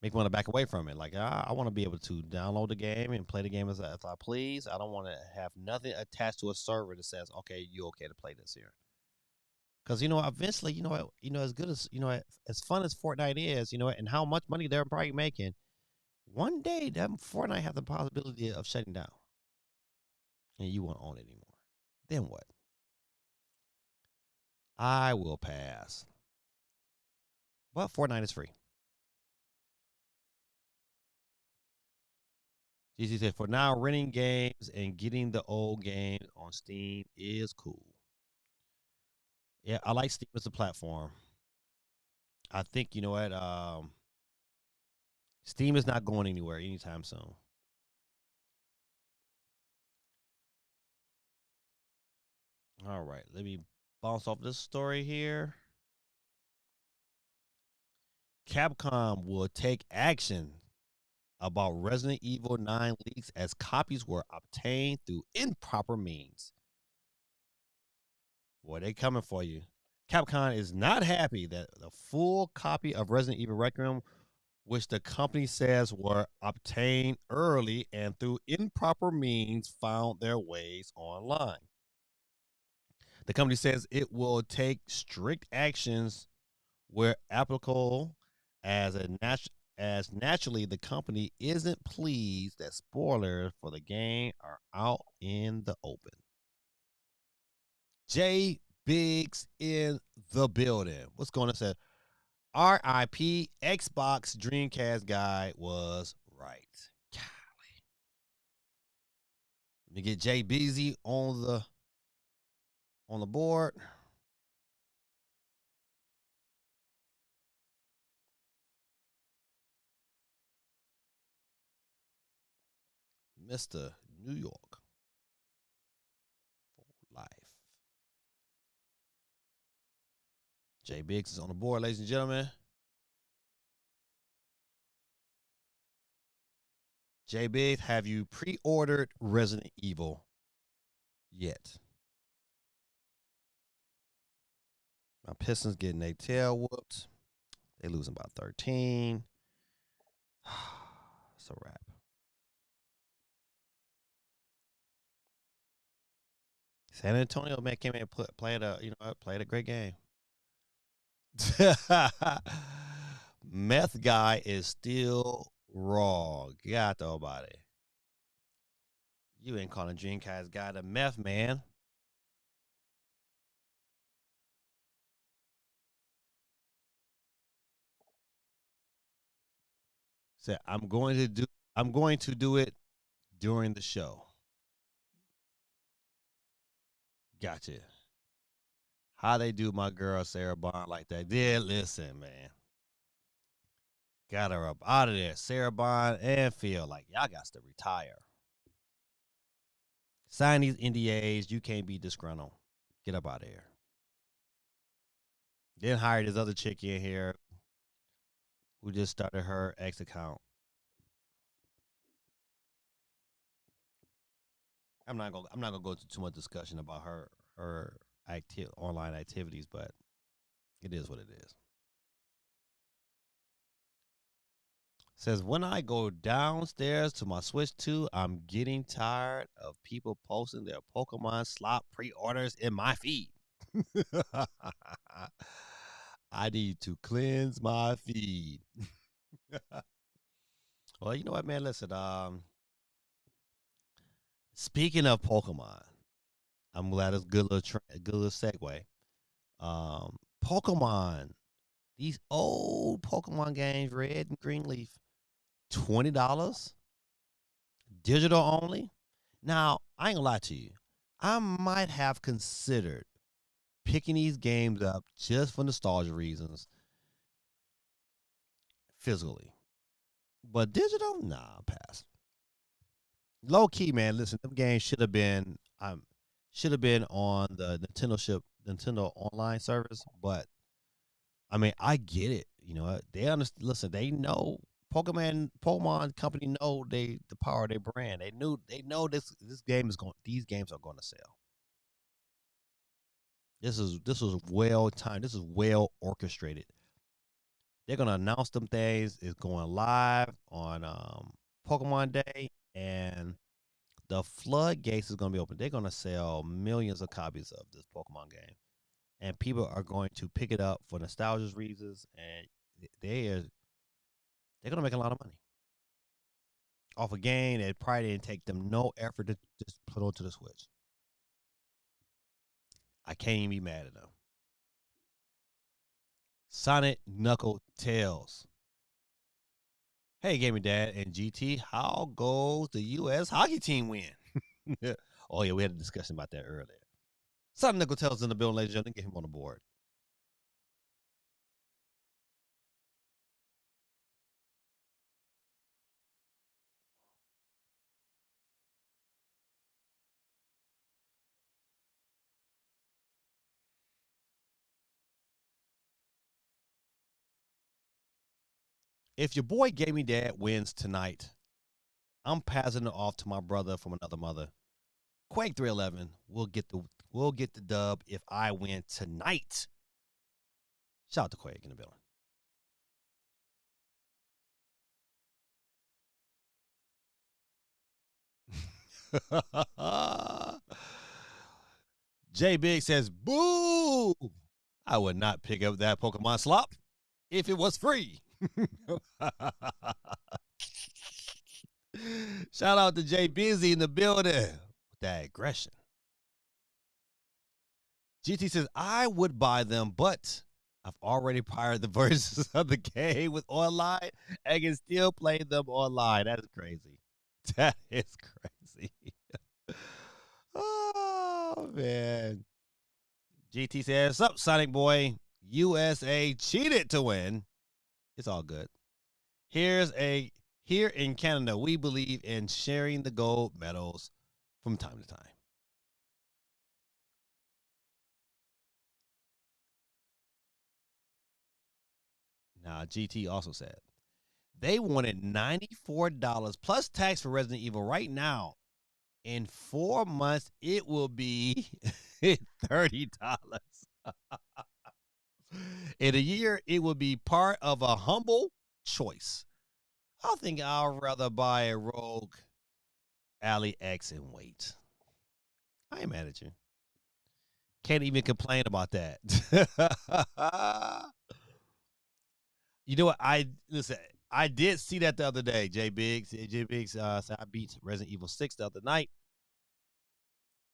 make me want to back away from it. Like, I want to be able to download the game and play the game as I please. I don't want to have nothing attached to a server that says, okay, you okay to play this here. Because you know, eventually, as good as as fun as Fortnite is, and how much money they're probably making, one day that Fortnite have the possibility of shutting down, and you won't own it anymore. Then what? I will pass. But Fortnite is free. GC said, for now, renting games and getting the old game on Steam is cool. Yeah, I like Steam as a platform. I think, you know what? Steam is not going anywhere anytime soon. All right, let me bounce off this story here. Capcom will take action about Resident Evil 9 leaks as copies were obtained through improper means. Boy, they coming for you. Capcom is not happy that the full copy of Resident Evil Requiem, which the company says were obtained early and through improper means, found their ways online. The company says it will take strict actions where applicable, as naturally the company isn't pleased that spoilers for the game are out in the open. Jay Biggs in the building. What's going on? Said R.I.P. Xbox Dreamcast guy was right. Let me get Jay Beezy on the board. Mr. New York. J Biggs is on the board, ladies and gentlemen. J Biggs, have you pre-ordered Resident Evil yet? My Pistons getting their tail whooped. They losing by 13. It's a wrap. San Antonio man came in and played a great game. Meth guy is still wrong. God though about it. You ain't calling Dreamcast guy the meth man. Said I'm going to do it during the show. Gotcha. How they do my girl Sarah Bond like that? Yeah, listen, man. Got her up out of there. Sarah Bond and Phil, like, y'all got to retire. Sign these NDAs. You can't be disgruntled. Get up out of here. Then hired this other chick in here who just started her X account. I'm not gonna go into too much discussion about her online activities, but it is what it is. Says when I go downstairs to my Switch 2, I'm getting tired of people posting their Pokemon slot pre-orders in my feed. I need to cleanse my feed. Well, you know what, man? Listen, speaking of Pokemon, I'm glad it's a good little segue. Pokemon, these old Pokemon games, Red and Green Leaf, $20, digital only. Now, I ain't gonna lie to you. I might have considered picking these games up just for nostalgia reasons, physically. But digital, nah, pass. Low key, man. Listen, them games should have been on the Nintendo online service. But I mean, I get it. You know, they understand. Listen, they know Pokemon company know the power of their brand. They know this game is going. These games are going to sell. This was well timed. This is well orchestrated. They're gonna announce them things. It's going live on Pokemon Day, and the floodgates is gonna be open. They're gonna sell millions of copies of this Pokemon game, and people are going to pick it up for nostalgia reasons, and they're gonna make a lot of money off a game that probably didn't take them no effort to just put onto the Switch. I can't even be mad at them. Sonic Knuckle Tails. Hey, Gaming Dad and GT, how goes the U.S. hockey team win? Oh, yeah, we had a discussion about that earlier. Sonic Knuckle Tails in the building, ladies and gentlemen. Get him on the board. If your boy Gaming Dad wins tonight, I'm passing it off to my brother from another mother. Quake 311 will get the dub if I win tonight. Shout out to Quake in the building. J Big says, "Boo! I would not pick up that Pokemon slop if it was free." Shout out to Jay Busy in the building with that aggression. GT says, I would buy them, but I've already pirated the versions of the game with online and can still play them online. That is crazy. That is crazy. Oh, man. GT says, "Sup, Sonic Boy? USA cheated to win. It's all good. Here in Canada, we believe in sharing the gold medals from time to time." Now, GT also said they wanted $94 plus tax for Resident Evil. Right now, in 4 months, it will be $30. In a year, it will be part of a humble choice. I think I'll rather buy a Rogue Alley X and wait. I ain't mad at you. Can't even complain about that. You know what? I did see that the other day. J Biggs said I beat Resident Evil 6 the other night.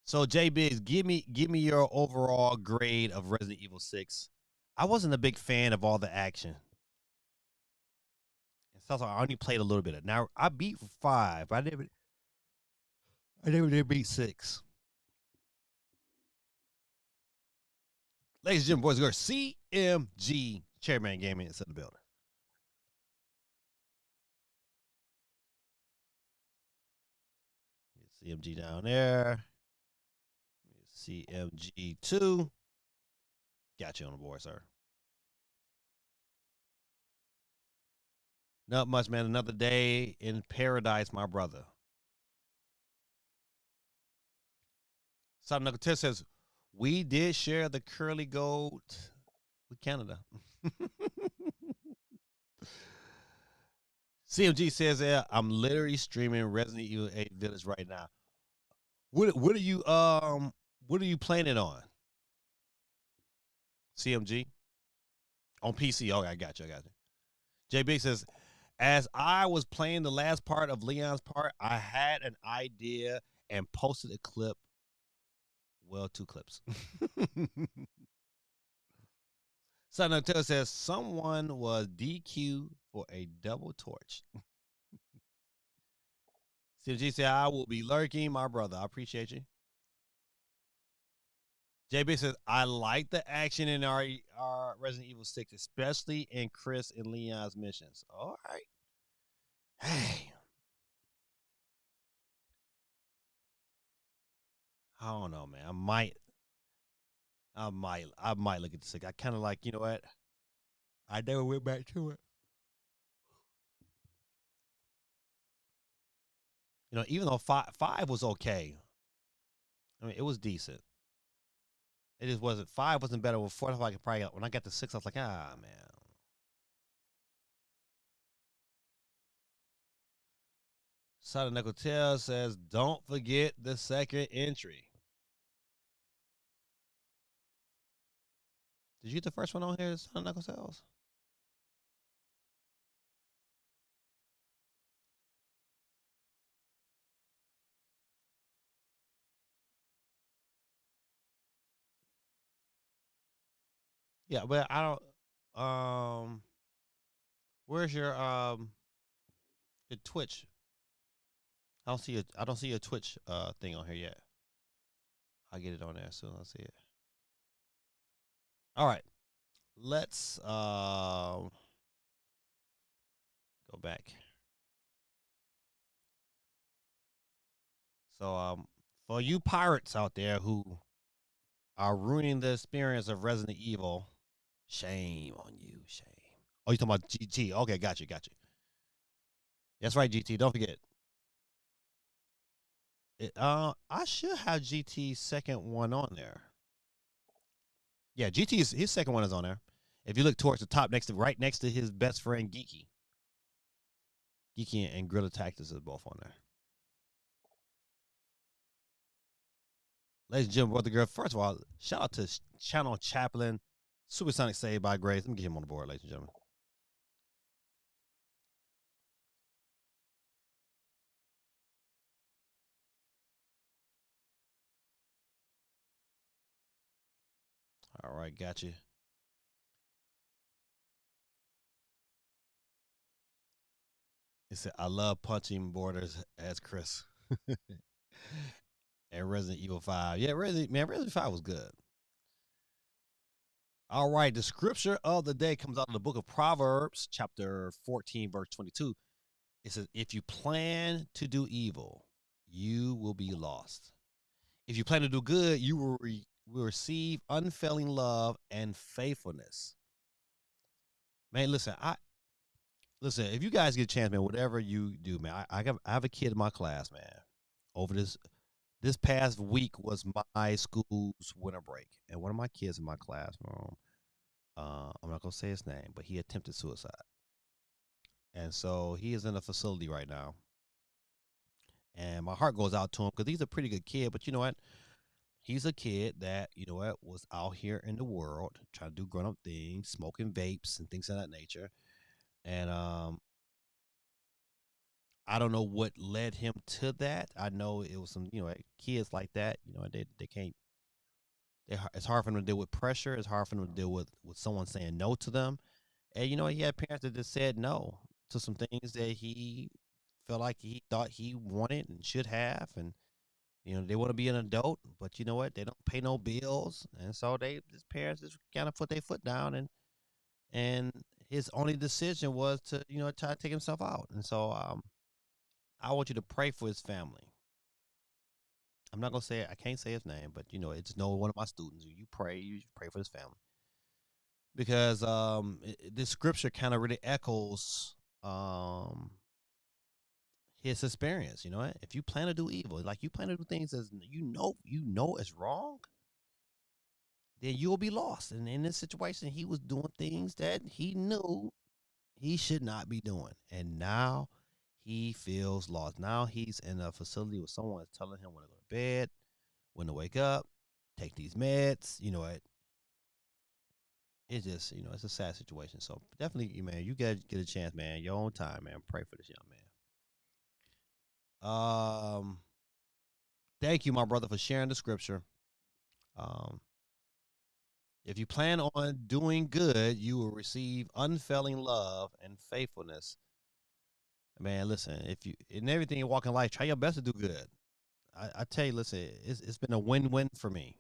So J Biggs, give me your overall grade of Resident Evil 6. I wasn't a big fan of all the action. It sounds like I only played a little bit of it. Now I beat 5, but I never did beat 6. Ladies and gentlemen, boys and girls, CMG Chairman Gaming is in the building. CMG down there. CMG2. Got you on the board, sir. Not much, man. Another day in paradise, my brother. South Knuckle says, we did share the curly gold with Canada. CMG says, yeah, I'm literally streaming Resident Evil 8 Village right now. What are you playing it on? CMG? On PC. Okay, I got you. JB says, as I was playing the last part of Leon's part, I had an idea and posted a clip. Well, 2 clips. Southern Taylor says someone was DQ for a double torch. CMG said, I will be lurking, my brother. I appreciate you. JB says, I like the action in our Resident Evil 6, especially in Chris and Leon's missions. All right. Hey. I don't know, man. I might look at the 6. I kind of like, you know what? I never went back to it. You know, even though five was okay. I mean, it was decent. It just wasn't 5 wasn't better. With 4, I could probably when I got to 6, I was like, ah man. Sada Necotel says, don't forget the second entry. Did you get the first one on here, Sada Necotel? Yeah, but I don't where's your Twitch? I don't see a Twitch thing on here yet. I'll get it on there soon. I'll see it. All right. Let's go back. So for you pirates out there who are ruining the experience of Resident Evil, shame on you, shame. Oh, you talking about GT? Okay, got you. That's right, GT. Don't forget. I should have GT's second one on there. Yeah, GT's his second one is on there. If you look towards the top, right next to his best friend Geeky. Geeky and Gorilla Tactics is both on there. Ladies and gentlemen, brother girl. First of all, shout out to Channel Chaplain, Supersonic Saved by Grace. Let me get him on the board, ladies and gentlemen. All right, got you. He said, I love punching borders as Chris. And Resident Evil 5. Yeah, Resident 5 was good. All right, the scripture of the day comes out of the book of Proverbs, chapter 14, verse 22. It says, if you plan to do evil, you will be lost. If you plan to do good, you will receive unfailing love and faithfulness. Man, listen. If you guys get a chance, man, whatever you do, man, I have a kid in my class, man. Over this past week was my school's winter break, and one of my kids in my classroom, I'm not gonna say his name, but he attempted suicide, and so he is in a facility right now. And my heart goes out to him because he's a pretty good kid. But you know what? He's a kid that was out here in the world trying to do grown up things, smoking vapes and things of that nature. And I don't know what led him to that. I know it was some kids like that. They can't. It's hard for them to deal with pressure. It's hard for them to deal with someone saying no to them. And he had parents that just said no to some things that he felt like he thought he wanted and should have, and they want to be an adult, but you know what? They don't pay no bills, and so his parents just kind of put their foot down, and his only decision was to try to take himself out. And so I want you to pray for his family. I'm not gonna say it, I can't say his name, but it's one of my students. You pray for his family because this scripture kind of really echoes um his experience. If you plan to do evil, like you plan to do things as it's wrong, then you'll be lost. And in this situation, he was doing things that he knew he should not be doing. And now he feels lost. Now he's in a facility where someone is telling him when to go to bed, when to wake up, take these meds. It's just, it's a sad situation. So definitely, man, you got to get a chance, man. Your own time, man. Pray for this young man. Thank you, my brother, for sharing the scripture. Um, If you plan on doing good, you will receive unfailing love and faithfulness. Man, listen, if you in everything you walk in life, try your best to do good. I tell you, listen, it's been a win-win for me.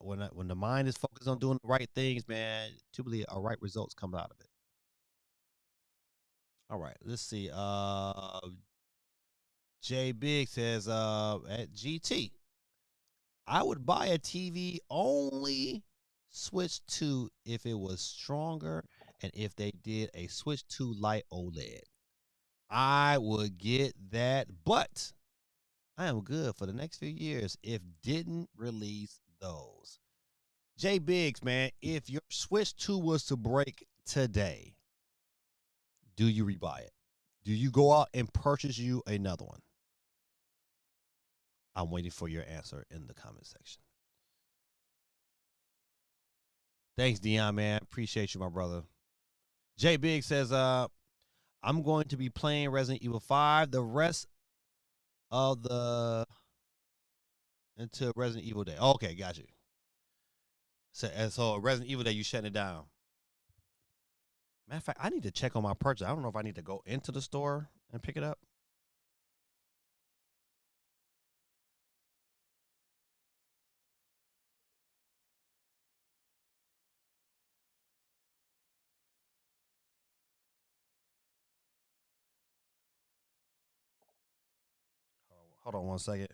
When the mind is focused on doing the right things, man, typically right results come out of it. All right, let's see. Jay Big says at GT, I would buy a TV only switch to if it was stronger and if they did a switch to light OLED. I would get that, but I am good for the next few years if didn't release those. Jay Biggs, man, if your Switch 2 was to break today, do you rebuy it? Do you go out and purchase you another one? I'm waiting for your answer in the comment section. Thanks, Dion, man. Appreciate you, my brother. Jay Biggs says, I'm going to be playing Resident Evil 5 the rest of the until Resident Evil Day. Okay, got you. So Resident Evil Day, you shutting it down. Matter of fact, I need to check on my purchase. I don't know if I need to go into the store and pick it up. Hold on one second.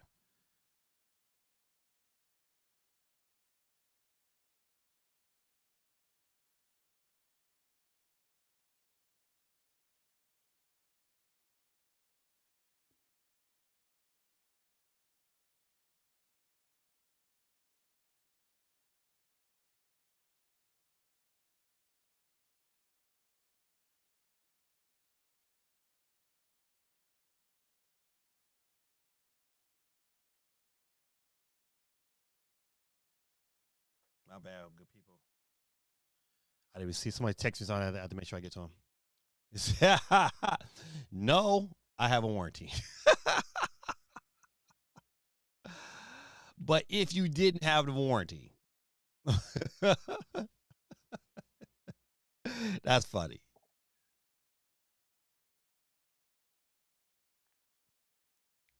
My bad, good people. I didn't even see somebody text me, so I have to make sure I get to him. No, I have a warranty. But if you didn't have the warranty, that's funny.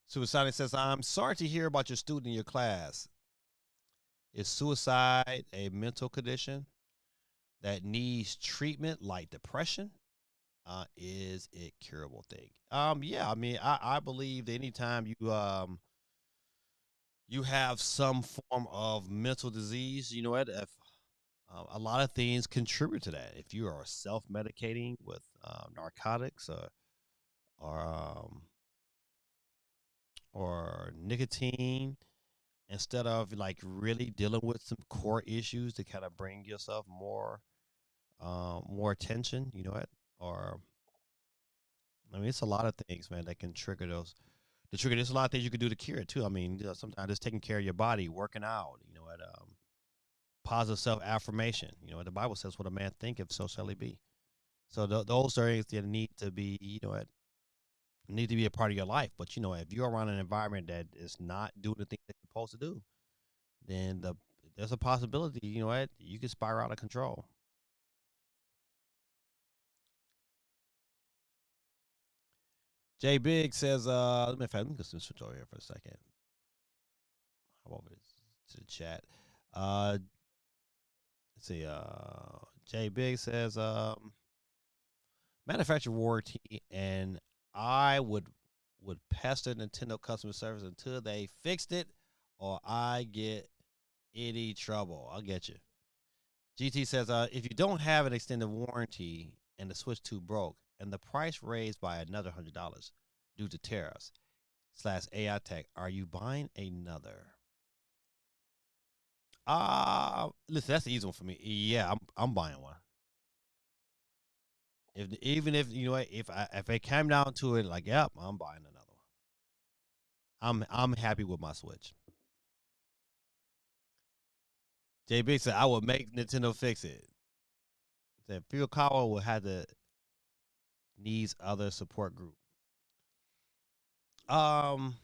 Suicide says, I'm sorry to hear about your student in your class. Is suicide a mental condition that needs treatment like depression? Is it curable thing? Yeah, I mean, I believe that anytime you have some form of mental disease, if A lot of things contribute to that. If you are self-medicating with narcotics or um, or nicotine, instead of like really dealing with some core issues to kind of bring yourself more attention, you know what? Or I mean, it's a lot of things, man, that can trigger those. The trigger. There's a lot of things you can do to cure it too. I mean, sometimes just taking care of your body, working out, you know, positive self affirmation. You know, the Bible says, "What a man thinketh, so shall he be." So those are things that need to be, need to be a part of your life. But if you're around an environment that is not doing the things that you're supposed to do, then there's a possibility, you can spiral out of control. Jay Big says, let me just switch over here for a second. How over to the chat? Let's see. Jay Big says, manufacturer warranty, and I would pester Nintendo customer service until they fixed it, or I get any trouble. I'll get you. GT says, if you don't have an extended warranty and the Switch 2 broke, and the price raised by another $100 due to tariffs / AI tech, are you buying another? Listen, that's the easy one for me. Yeah, I'm buying one. Even if if it came down to it, like, yep, I'm buying another one. I'm happy with my Switch. JB said I would make Nintendo fix it. Said Phil Kawa will have to needs other support group. Um,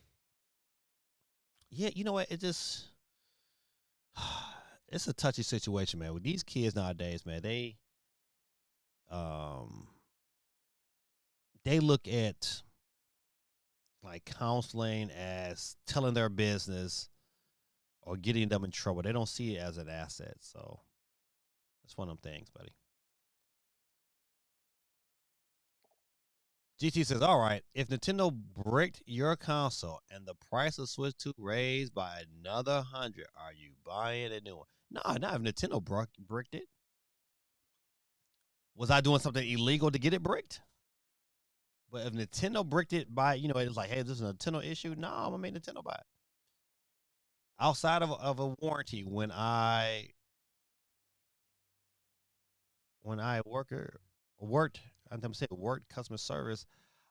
yeah, you know what? It just it's a touchy situation, man. With these kids nowadays, man, um they look at like counseling as telling their business or getting them in trouble. They don't see it as an asset. So that's one of them things, buddy. GT says, all right, if Nintendo bricked your console and the price of Switch 2 raised by another 100, are you buying a new one? No, not if Nintendo bricked it. Was I doing something illegal to get it bricked? But if Nintendo bricked it by, it was like, hey, this is a Nintendo issue. No, I'm gonna make Nintendo buy it. Outside of a warranty, when I worked, I'm gonna say worked customer service,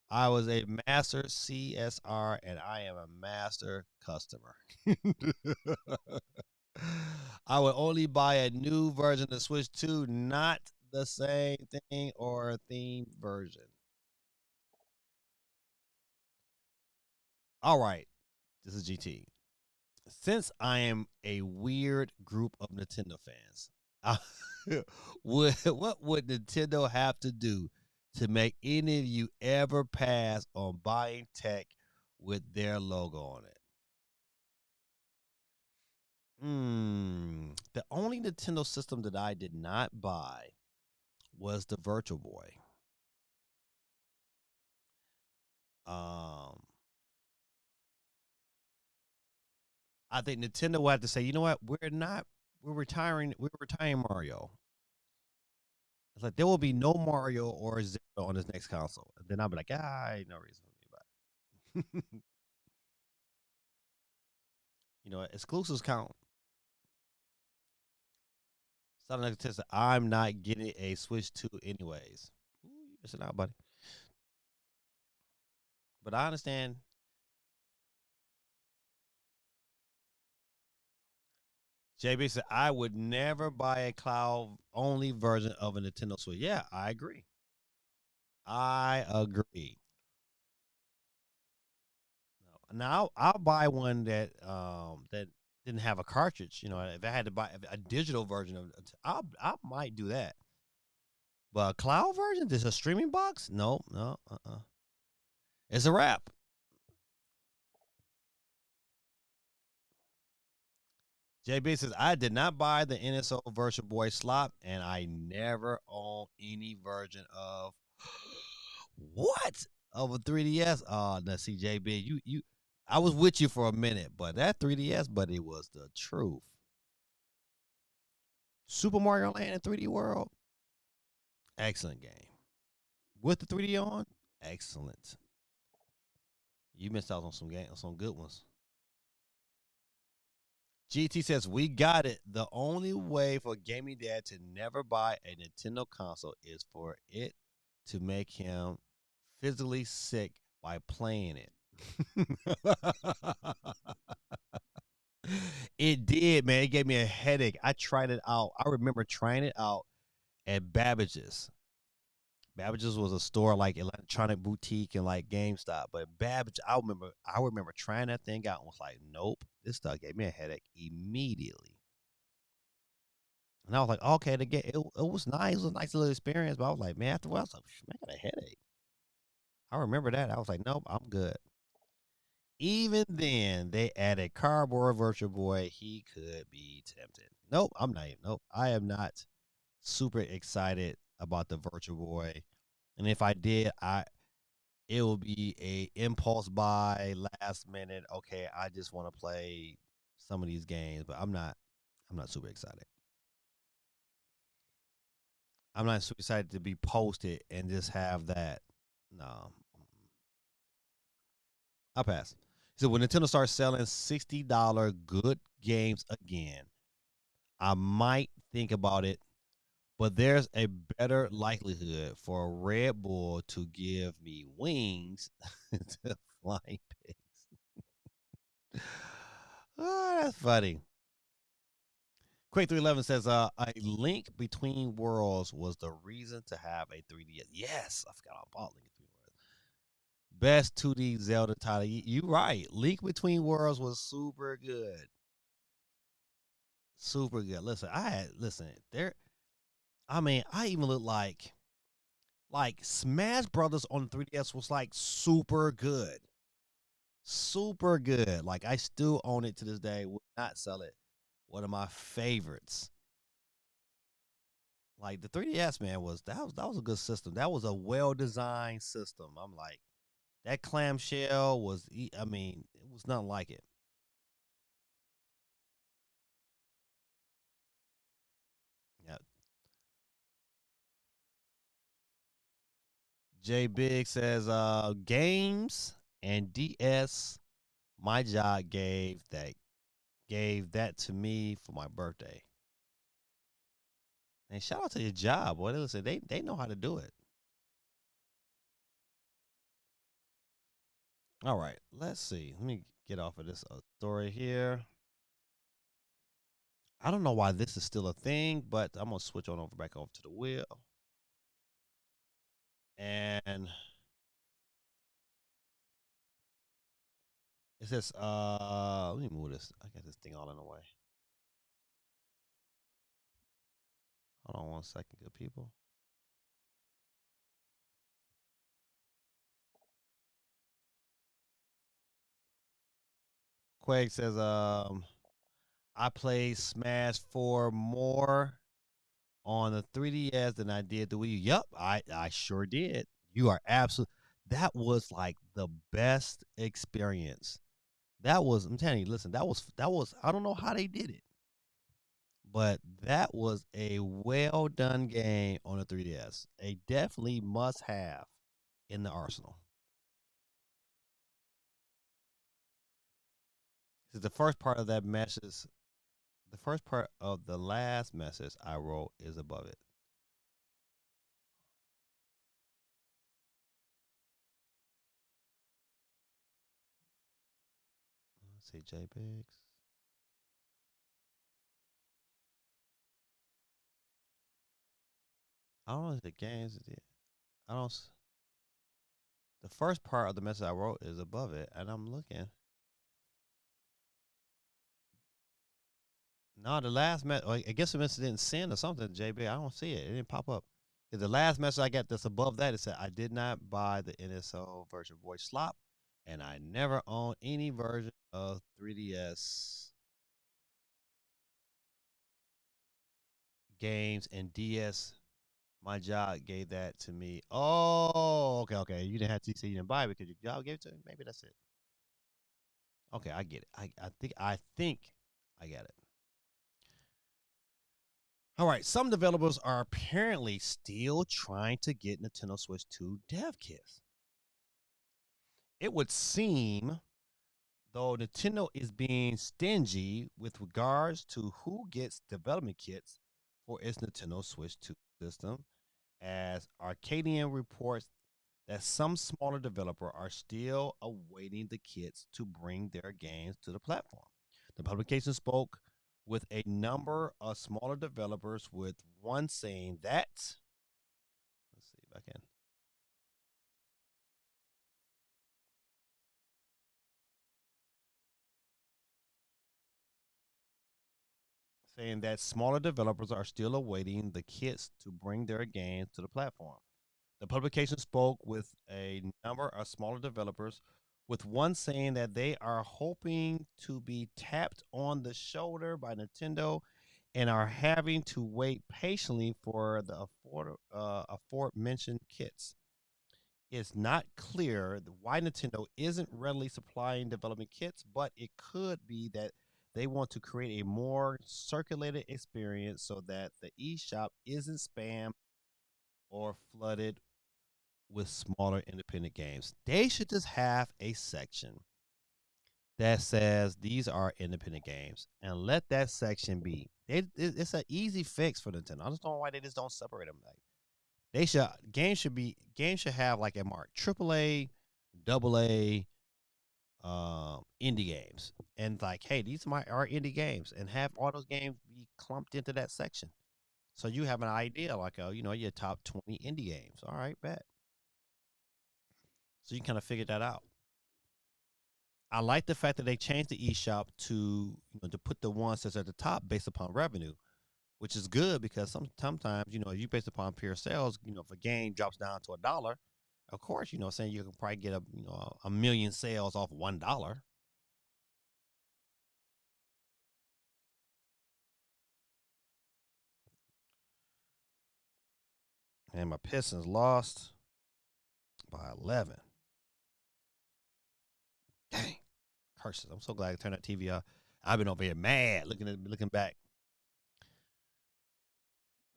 I was a master CSR and I am a master customer. I would only buy a new version of Switch 2, not the same thing or a themed version. All right, this is GT. Since I am a weird group of Nintendo fans, what would Nintendo have to do to make any of you ever pass on buying tech with their logo on it? The only Nintendo system that I did not buy was the Virtual Boy. Um, I think Nintendo will have to say, you know what, we're retiring Mario. It's like there will be no Mario or Zelda on this next console. And then I'll be like, ain't no reason for me to buy it. Exclusives count. Something like this. I'm not getting a Switch 2 anyways. Ooh, you missing out, buddy. But I understand. JB said I would never buy a cloud only version of a Nintendo Switch. Yeah, I agree. I agree. Now I'll buy one that didn't have a cartridge. If I had to buy a digital version of it, I might do that. But a cloud version, there's a streaming box? No, no, it's a wrap. JB says I did not buy the NSO Virtual Boy slot, and I never own any version of what of a 3DS. Oh, now see, JB, I was with you for a minute, but that 3DS, buddy, was the truth. Super Mario Land in 3D World, excellent game. With the 3D on, excellent. You missed out on some good ones. GT says we got it. The only way for Gaming Dad to never buy a Nintendo console is for it to make him physically sick by playing it. It did, man. It gave me a headache. I tried it out. I remember trying it out at Babbage's. Babbage's was a store like electronic boutique and like GameStop. But Babbage, I remember trying that thing out and was like, nope, this stuff gave me a headache immediately. And I was like, okay, it was nice. It was a nice little experience. But I was like, man, after a while, I was like, man, I got a headache. I remember that. I was like, nope, I'm good. Even then, they added Cardboard Virtual Boy. He could be tempted. Nope, I'm not. Nope, I am not super excited about the Virtual Boy. And if I did, it will be a impulse buy, last minute. Okay, I just want to play some of these games, but I'm not. I'm not super excited. I'm not super excited to be posted and just have that. No, I'll pass. So when Nintendo starts selling $60 good games again, I might think about it, but there's a better likelihood for a Red Bull to give me wings to flying pigs. Oh, that's funny. Quake 311 says, a Link Between Worlds was the reason to have a 3DS. Yes, I forgot about Link Between Worlds. Best 2D Zelda title. You right. Link Between Worlds was super good. Super good. Listen, there I mean, I even look like Smash Brothers on 3DS was like super good. Super good. Like I still own it to this day. Would not sell it. One of my favorites. Like the 3DS man that was a good system. That was a well designed system. I'm like that clamshell was. I mean, it was nothing like it. Yeah. J Big says, games and DS. My job gave that to me for my birthday. And shout out to your job, boy. Listen, they know how to do it. All right, let's see. Let me get off of this story here. I don't know why this is still a thing, but I'm gonna switch on over back over to the wheel. And it says, let me move this. I got this thing all in the way. Hold on one second, good people. Quake says, I played Smash 4 more on the 3DS than I did the Wii U. Yup, I sure did. You are absolutely. That was like the best experience. That was. I'm telling you. Listen, that was. I don't know how they did it, but that was a well done game on the 3DS. A definitely must have in the arsenal. This is the first part of that message. The first part of the last message I wrote is above it. Let's see, JPEGs. I don't know if the games did. I don't. The first part of the message I wrote is above it, and I'm looking. No, the last message. I guess the message didn't send or something, JB. I don't see it. It didn't pop up. The last message I got that's above that, it said, I did not buy the NSO version voice slop, and I never owned any version of 3DS games and DS. My job gave that to me. Oh, okay, okay. You didn't have to say you didn't buy it because your job gave it to you. Maybe that's it. Okay, I get it. I think I got it. All right, some developers are apparently still trying to get Nintendo Switch 2 dev kits. It would seem, though, Nintendo is being stingy with regards to who gets development kits for its Nintendo Switch 2 system, as Arcadian reports that some smaller developers are still awaiting the kits to bring their games to the platform. The publication spoke with a number of smaller developers, with one saying that, let's see if I can, saying that smaller developers are still awaiting the kits to bring their games to the platform. The publication spoke with a number of smaller developers, with one saying that they are hoping to be tapped on the shoulder by Nintendo and are having to wait patiently for the aforementioned kits. It's not clear why Nintendo isn't readily supplying development kits, but it could be that they want to create a more circulated experience so that the eShop isn't spammed or flooded with smaller independent games. They should just have a section that says these are independent games and let that section be. It's an easy fix for Nintendo. I just don't know why they just don't separate them. Like they should games should have like a mark AAA, AA, indie games, and like, hey, these are indie games, and have all those games be clumped into that section, so you have an idea like, your top 20 indie games. All right, bet. So you kind of figure that out. I like the fact that they changed the eShop to put the ones that's at the top based upon revenue, which is good because sometimes if you based upon pure sales, if a game drops down to $1, of course, saying you can probably get a million sales off $1. And my Pistons lost by 11. Dang, curses! I'm so glad I turned that TV off. I've been over here mad looking back.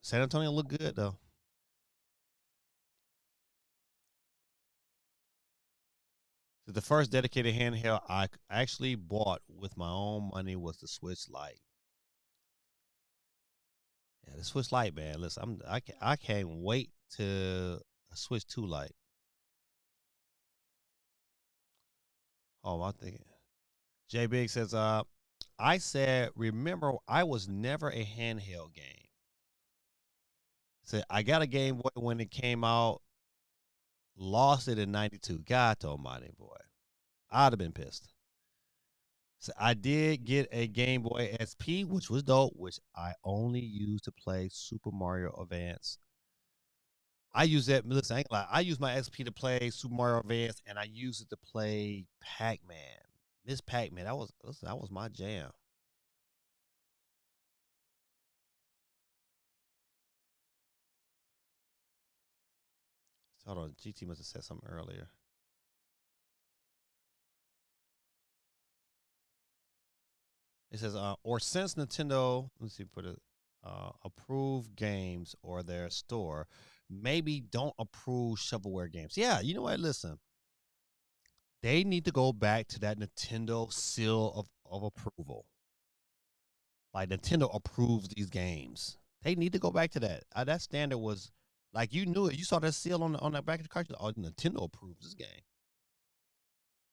San Antonio looked good though. The first dedicated handheld I actually bought with my own money was the Switch Lite. Yeah, the Switch Lite, man. Listen, I can't wait to Switch 2 Lite. Oh, I'm thinking. J Big says, I said, remember, I was never a handheld game. Said I got a Game Boy when it came out, lost it in '92. God almighty, boy. I'd have been pissed. So I did get a Game Boy SP, which was dope, which I only used to play Super Mario Advance. I use that. Listen, I ain't gonna lie. I use my XP to play Super Mario Advance, and I use it to play Pac Man. This Pac Man, that was my jam. Hold on, GT must have said something earlier. It says, or since Nintendo, let's see, put it, approve games or their store, maybe don't approve shovelware games. Yeah, you know what? Listen, they need to go back to that Nintendo seal of approval. Like Nintendo approves these games. They need to go back to that. That standard was like, you knew it. You saw that seal on the back of the cartridge. Oh, Nintendo approves this game.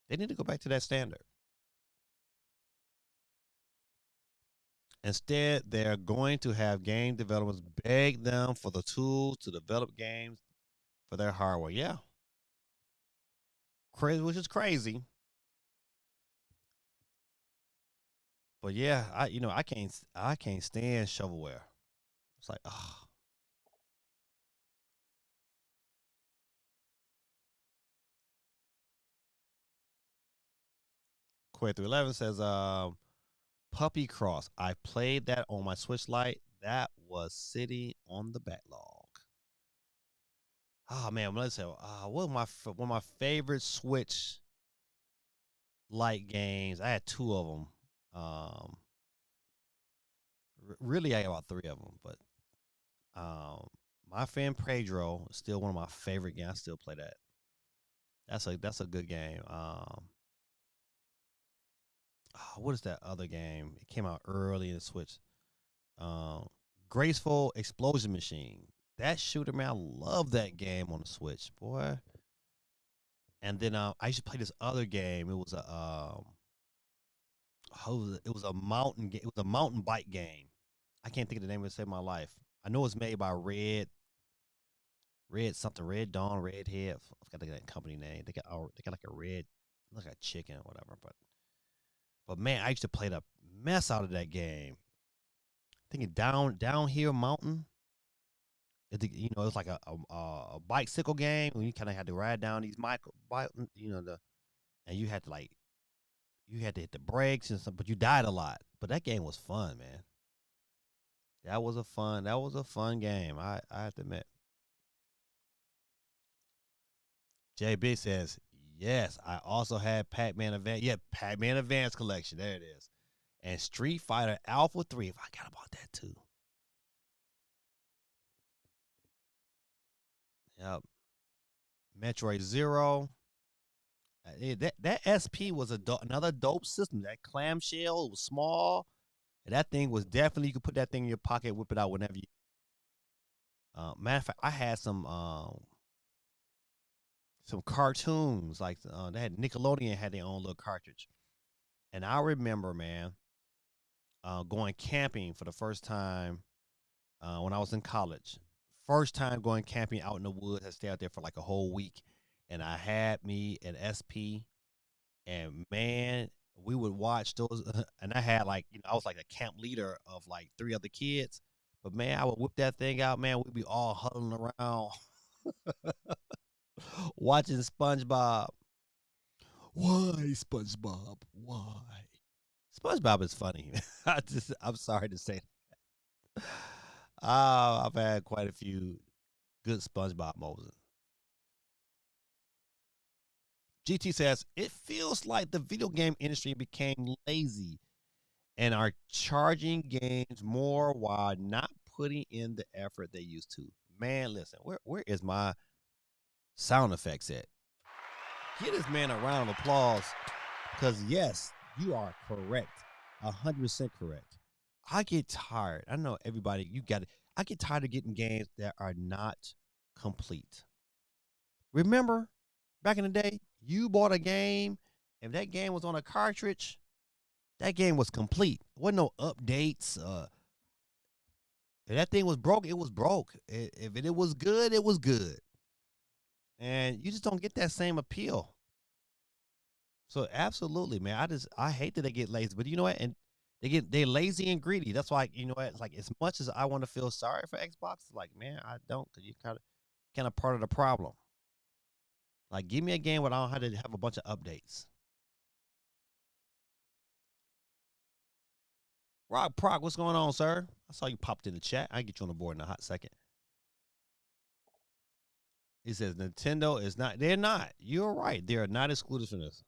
They need to go back to that standard. Instead, they're going to have game developers beg them for the tools to develop games for their hardware. Yeah, crazy, which is crazy. But yeah, I can't stand shovelware. It's like, oh, Quay 311 says, Puppy Cross. I played that on my Switch Lite. That was sitting on the backlog. Oh man, let's say, one of my favorite Switch Lite games. I had two of them. Really, I got about three of them, but Um, my friend Pedro is still one of my favorite games. I still play that. That's a good game. What is that other game? It came out early in the Switch. Um, Graceful Explosion Machine. That shooter, man, I love that game on the Switch, boy. And then I used to play this other game. It was a it was a mountain game. It was a mountain bike game. I can't think of the name of it to save my life. I know it's made by Red something, Red Dawn, Red Head. I forgot that company name. They got like a red, like a chicken or whatever. But man, I used to play the mess out of that game. Thinking downhill mountain. It's like a bicycle game when you kind of had to ride down these bike, and you had to hit the brakes and stuff, but you died a lot. But that game was fun, man. That was a fun game. I have to admit. JB says, yes, I also had Pac-Man Advance. Yeah, Pac-Man Advance collection. There it is. And Street Fighter Alpha 3. I forgot about that too. Yep. Metroid Zero. That SP was another dope system. That clamshell was small. And that thing was definitely, you could put that thing in your pocket, whip it out whenever you. Matter of fact, I had some cartoons like they had Nickelodeon had their own little cartridge, and I remember, man, going camping for the first time when I was in college. First time going camping out in the woods. I stayed out there for like a whole week, and I had me an SP, and man, we would watch those. And I had I was like a camp leader of like three other kids. But man, I would whip that thing out, man. We'd be all huddling around watching SpongeBob. Why, SpongeBob? Why? SpongeBob is funny. I'm sorry to say that. I've had quite a few good SpongeBob moments. GT says it feels like the video game industry became lazy and are charging games more while not putting in the effort they used to. Man, listen, where is my sound effects at? Give this man a round of applause because yes, you are correct, 100% correct. I get tired. I know everybody. You got it. I get tired of getting games that are not complete. Remember, back in the day, you bought a game, and that game was on a cartridge. That game was complete. There wasn't no updates. If that thing was broke, it was broke. If it was good, it was good. And you just don't get that same appeal. So absolutely, man. I hate that they get lazy, but you know what? And they're lazy and greedy. That's why you know what? It's like as much as I want to feel sorry for Xbox, it's like man, I don't because you kind of part of the problem. Like give me a game where I don't have to have a bunch of updates. Rock Proc, what's going on, sir? I saw you popped in the chat. I get you on the board in a hot second. He says Nintendo is not. They're not. You're right. They are not excluded from this.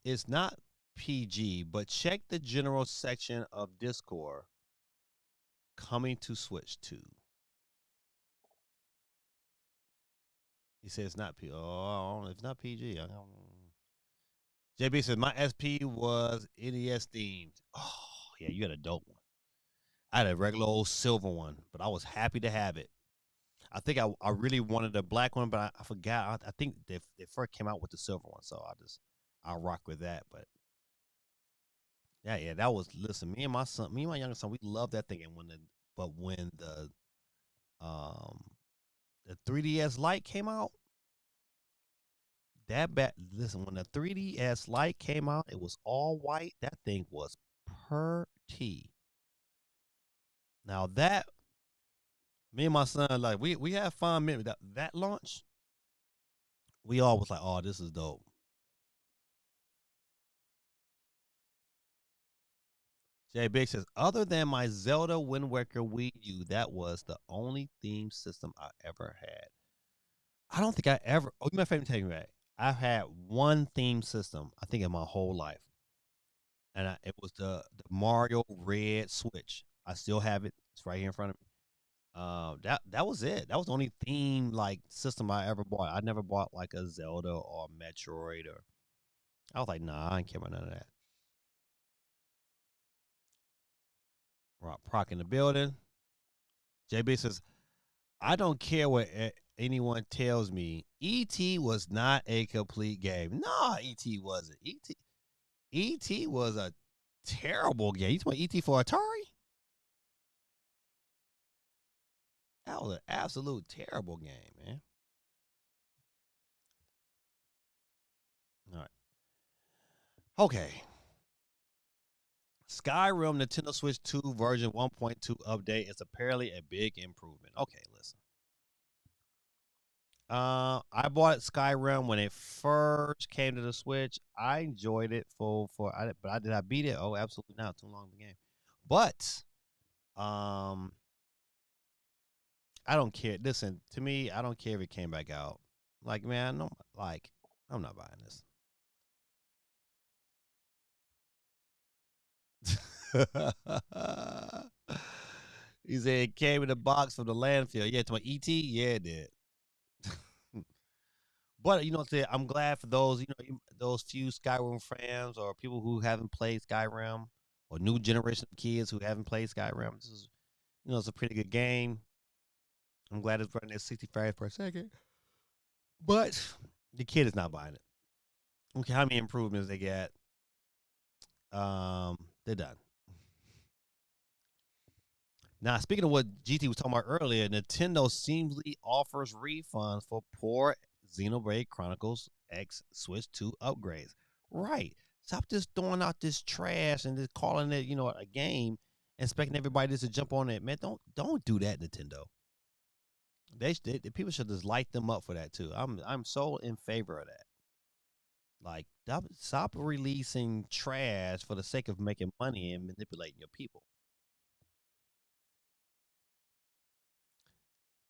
It's not PG, but check the general section of Discord. Coming to Switch 2. He says it's not PG. Oh, it's not PG. JB says my SP was NES themed. Oh, yeah, you had a dope one. I had a regular old silver one, but I was happy to have it. I think I really wanted a black one, but I forgot. I think they first came out with the silver one, so I'll rock with that. But yeah, that was listen. Me and my youngest son, we love that thing. And when um the 3DS Lite came out, listen, when the 3DS Lite came out, it was all white. That thing was pretty. Now that me and my son like we had fun memory that launch. We all was like, oh, this is dope. Jay Big says, other than my Zelda Wind Waker Wii U, that was the only theme system I ever had. I don't think I ever. Oh, you my favorite take me back. I've had one theme system, I think, in my whole life. and it was the Mario Red Switch. I still have it. It's right here in front of me. That was it. That was the only theme like system I ever bought. I never bought like a Zelda or Metroid or. I was like, nah, I ain't care about none of that. Rock Proc in the building. JB says, I don't care what anyone tells me. ET was not a complete game. No, ET wasn't. ET was a terrible game. You talking ET for Atari? That was an absolute terrible game, man. All right. Okay. Skyrim Nintendo Switch 2 version 1.2 update is apparently a big improvement. Okay, listen. I bought Skyrim when it first came to the Switch. I enjoyed it but I did I beat it? Oh, absolutely not. Too long of a game. But um, I don't care. Listen to me. I don't care if it came back out. Like man, no, like I'm not buying this. He said it came in a box from the landfill. Yeah, to my ET. Yeah, it did. But you know, I'm glad for those those few Skyrim fans or people who haven't played Skyrim or new generation of kids who haven't played Skyrim. This is it's a pretty good game. I'm glad it's running at 60 frames per second. But the kid is not buying it. Okay, how many improvements they get? They're done. Now, speaking of what GT was talking about earlier, Nintendo seemingly offers refunds for poor Xenoblade Chronicles X Switch 2 upgrades. Right. Stop just throwing out this trash and just calling it, a game, and expecting everybody just to jump on it. Man, don't do that, Nintendo. The people should just light them up for that too. I'm so in favor of that. Like, stop releasing trash for the sake of making money and manipulating your people.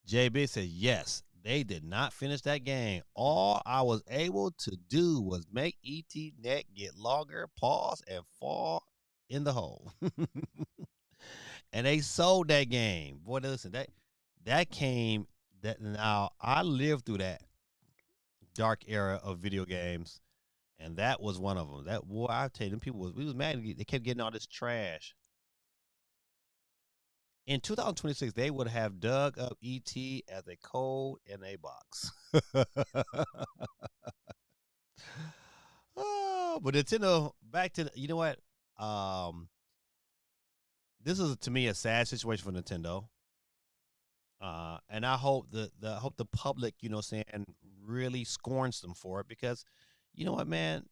JB said, yes, they did not finish that game. All I was able to do was make ET get longer, pause, and fall in the hole. And they sold that game. Boy, listen, that came that now I lived through that dark era of video games, and that was one of them. That boy, I tell you, them people we was mad. They kept getting all this trash. In 2026, they would have dug up ET as a code in a box. Oh, but Nintendo, back to you know what? Um, this is to me a sad situation for Nintendo. And I hope the public, saying really scorns them for it because, you know what, man,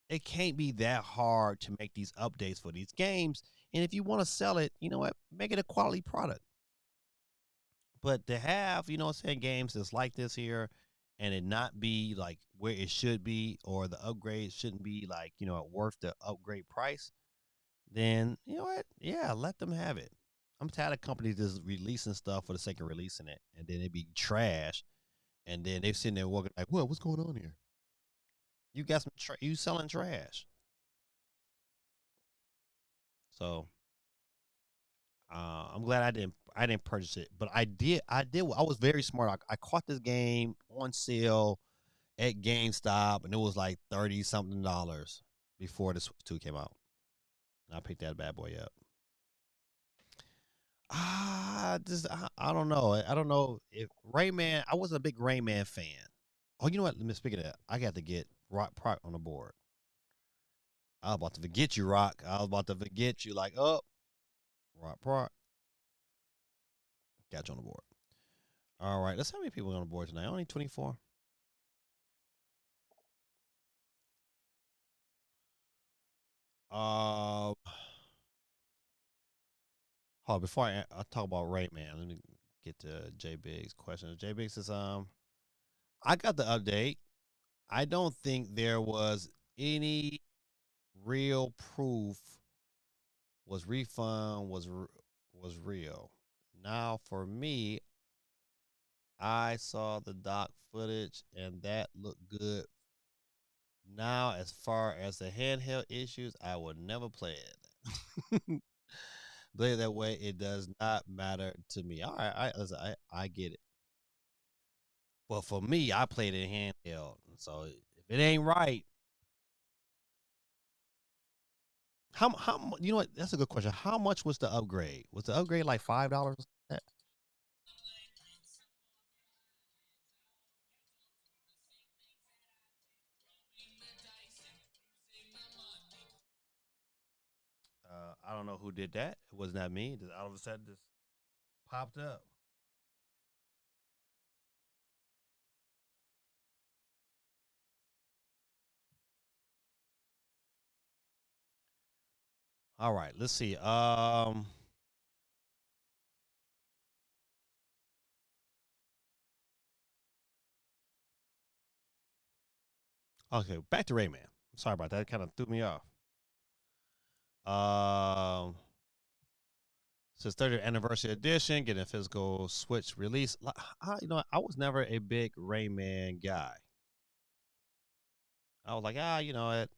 it can't be that hard to make these updates for these games. And if you want to sell it, you know what, make it a quality product. But to have, games that's like this here and it not be like where it should be or the upgrade shouldn't be like, worth the upgrade price, then you know what? Yeah, let them have it. I'm tired of companies just releasing stuff for the sake of releasing it and then it be trash and then they sitting there walking like, what's going on here? You got you selling trash. So I'm glad I didn't purchase it, but I was very smart. I caught this game on sale at GameStop, and it was like 30 something dollars before the Switch 2 came out. And I picked that bad boy up. I don't know. I don't know if Rayman. I wasn't a big Rayman fan. Oh, you know what? Let me speak of that. I got to get Rock Proc on the board. I was about to forget you, Rock. I was about to forget you. Like, oh, Rock Proc. Got you on the board. All right. Let's see how many people are on the board tonight. Only 24. Uh, before I talk about Rayman, let me get to J Big's question. J Big says, I got the update. I don't think there was any real proof was real. Now for me, I saw the doc footage and that looked good. Now, as far as the handheld issues, I will never play it. Play it that way. It does not matter to me. All right, listen, I get it. But for me, I played it handheld. So if it ain't right, you know what? That's a good question. How much was the upgrade? Was the upgrade like $5? I don't know who did that. It was not me. Just all of a sudden, just popped up. All right, let's see. Okay, back to Rayman. Sorry about that. Kind of threw me off. Um, Since 30th anniversary edition, getting a physical Switch release. I was never a big Rayman guy. I was like, you know what?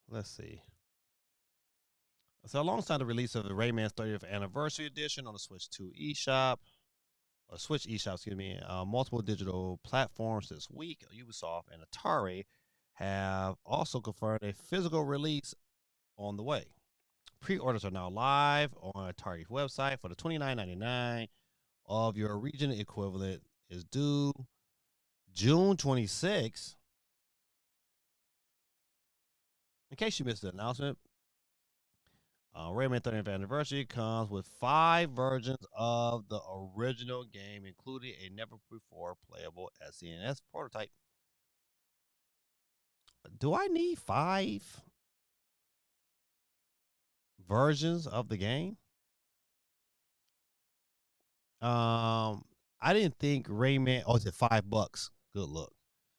Let's see. So, alongside the release of the Rayman's 30th anniversary edition on the Switch 2 eShop, or Switch eShop, excuse me, multiple digital platforms this week, Ubisoft and Atari have also confirmed a physical release on the way. Pre-orders are now live on Atari's website for the $29.99 of your region equivalent is due June 26th. In case you missed the announcement, Rayman 30th Anniversary comes with 5 versions of the original game, including a never before playable SNES prototype. Do I need 5 versions of the game? I didn't think Rayman. Oh, it's at $5. Good look.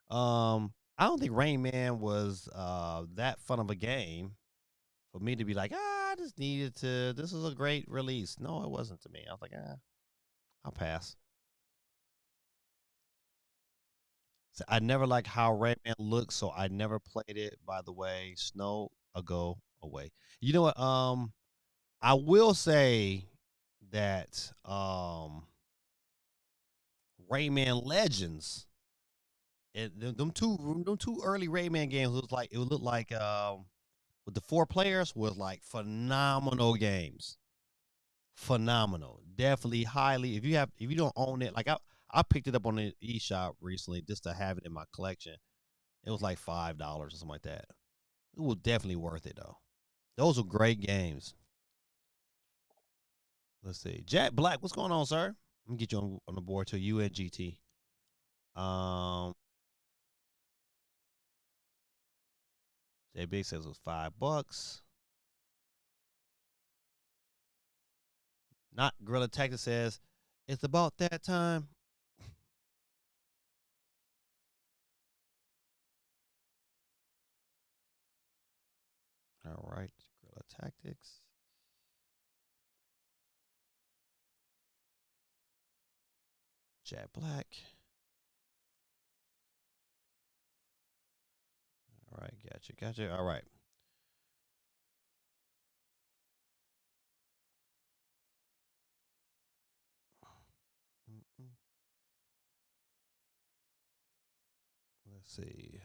I don't think Rayman was that fun of a game for me to be like, I just needed to. This is a great release. No, it wasn't to me. I was like, I'll pass. So I never liked how Rayman looked, so I never played it. By the way, snow ago away. You know what? I will say that Rayman Legends, them two early Rayman games was like it would look like with the 4 players was like phenomenal games. Phenomenal. Definitely highly. If you don't own it, like I picked it up on the eShop recently just to have it in my collection. It was like $5 or something like that. It was definitely worth it though. Those were great games. Let's see. Jack Black, what's going on, sir? Let me get you on the board to UNGT. Um J Big says it was $5. Not Gorilla Tactic says it's about that time. All right, Gorilla Tactics. Jack Black. All right, gotcha. All right. Mm-mm. Let's see.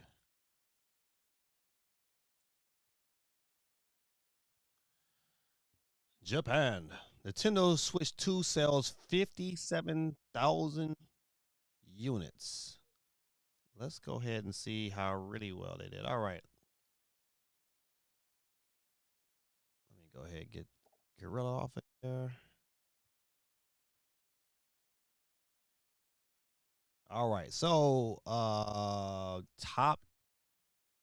Japan. Nintendo Switch 2 sells 57,000 units. Let's go ahead and see how really well they did. All right. Let me go ahead and get Gorilla off of there. All right. So, top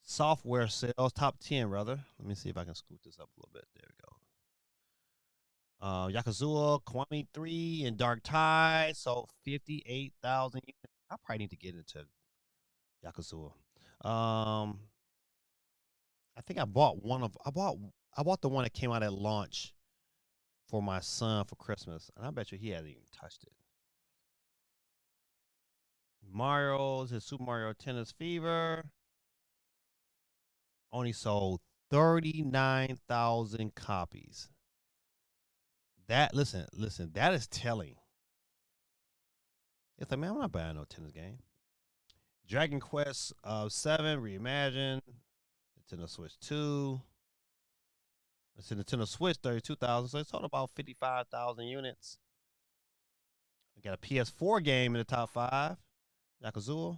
software sales, top 10 rather. Let me see if I can scoot this up a little bit. There we go. Yakuza, Kiwami 3, and Dark Tide. So 58,000 units. I probably need to get into Yakuza. Um, I think I bought one of I bought the one that came out at launch for my son for Christmas, and I bet you he hasn't even touched it. Mario's his Super Mario Tennis Fever only sold 39,000 copies. That listen, that is telling. It's like, man, I'm not buying no tennis game. Dragon Quest 7 Reimagined, Nintendo Switch 2. It's a Nintendo Switch 32,000, so it's total about 55,000 units. I got a PS4 game in the top 5, Yakuza.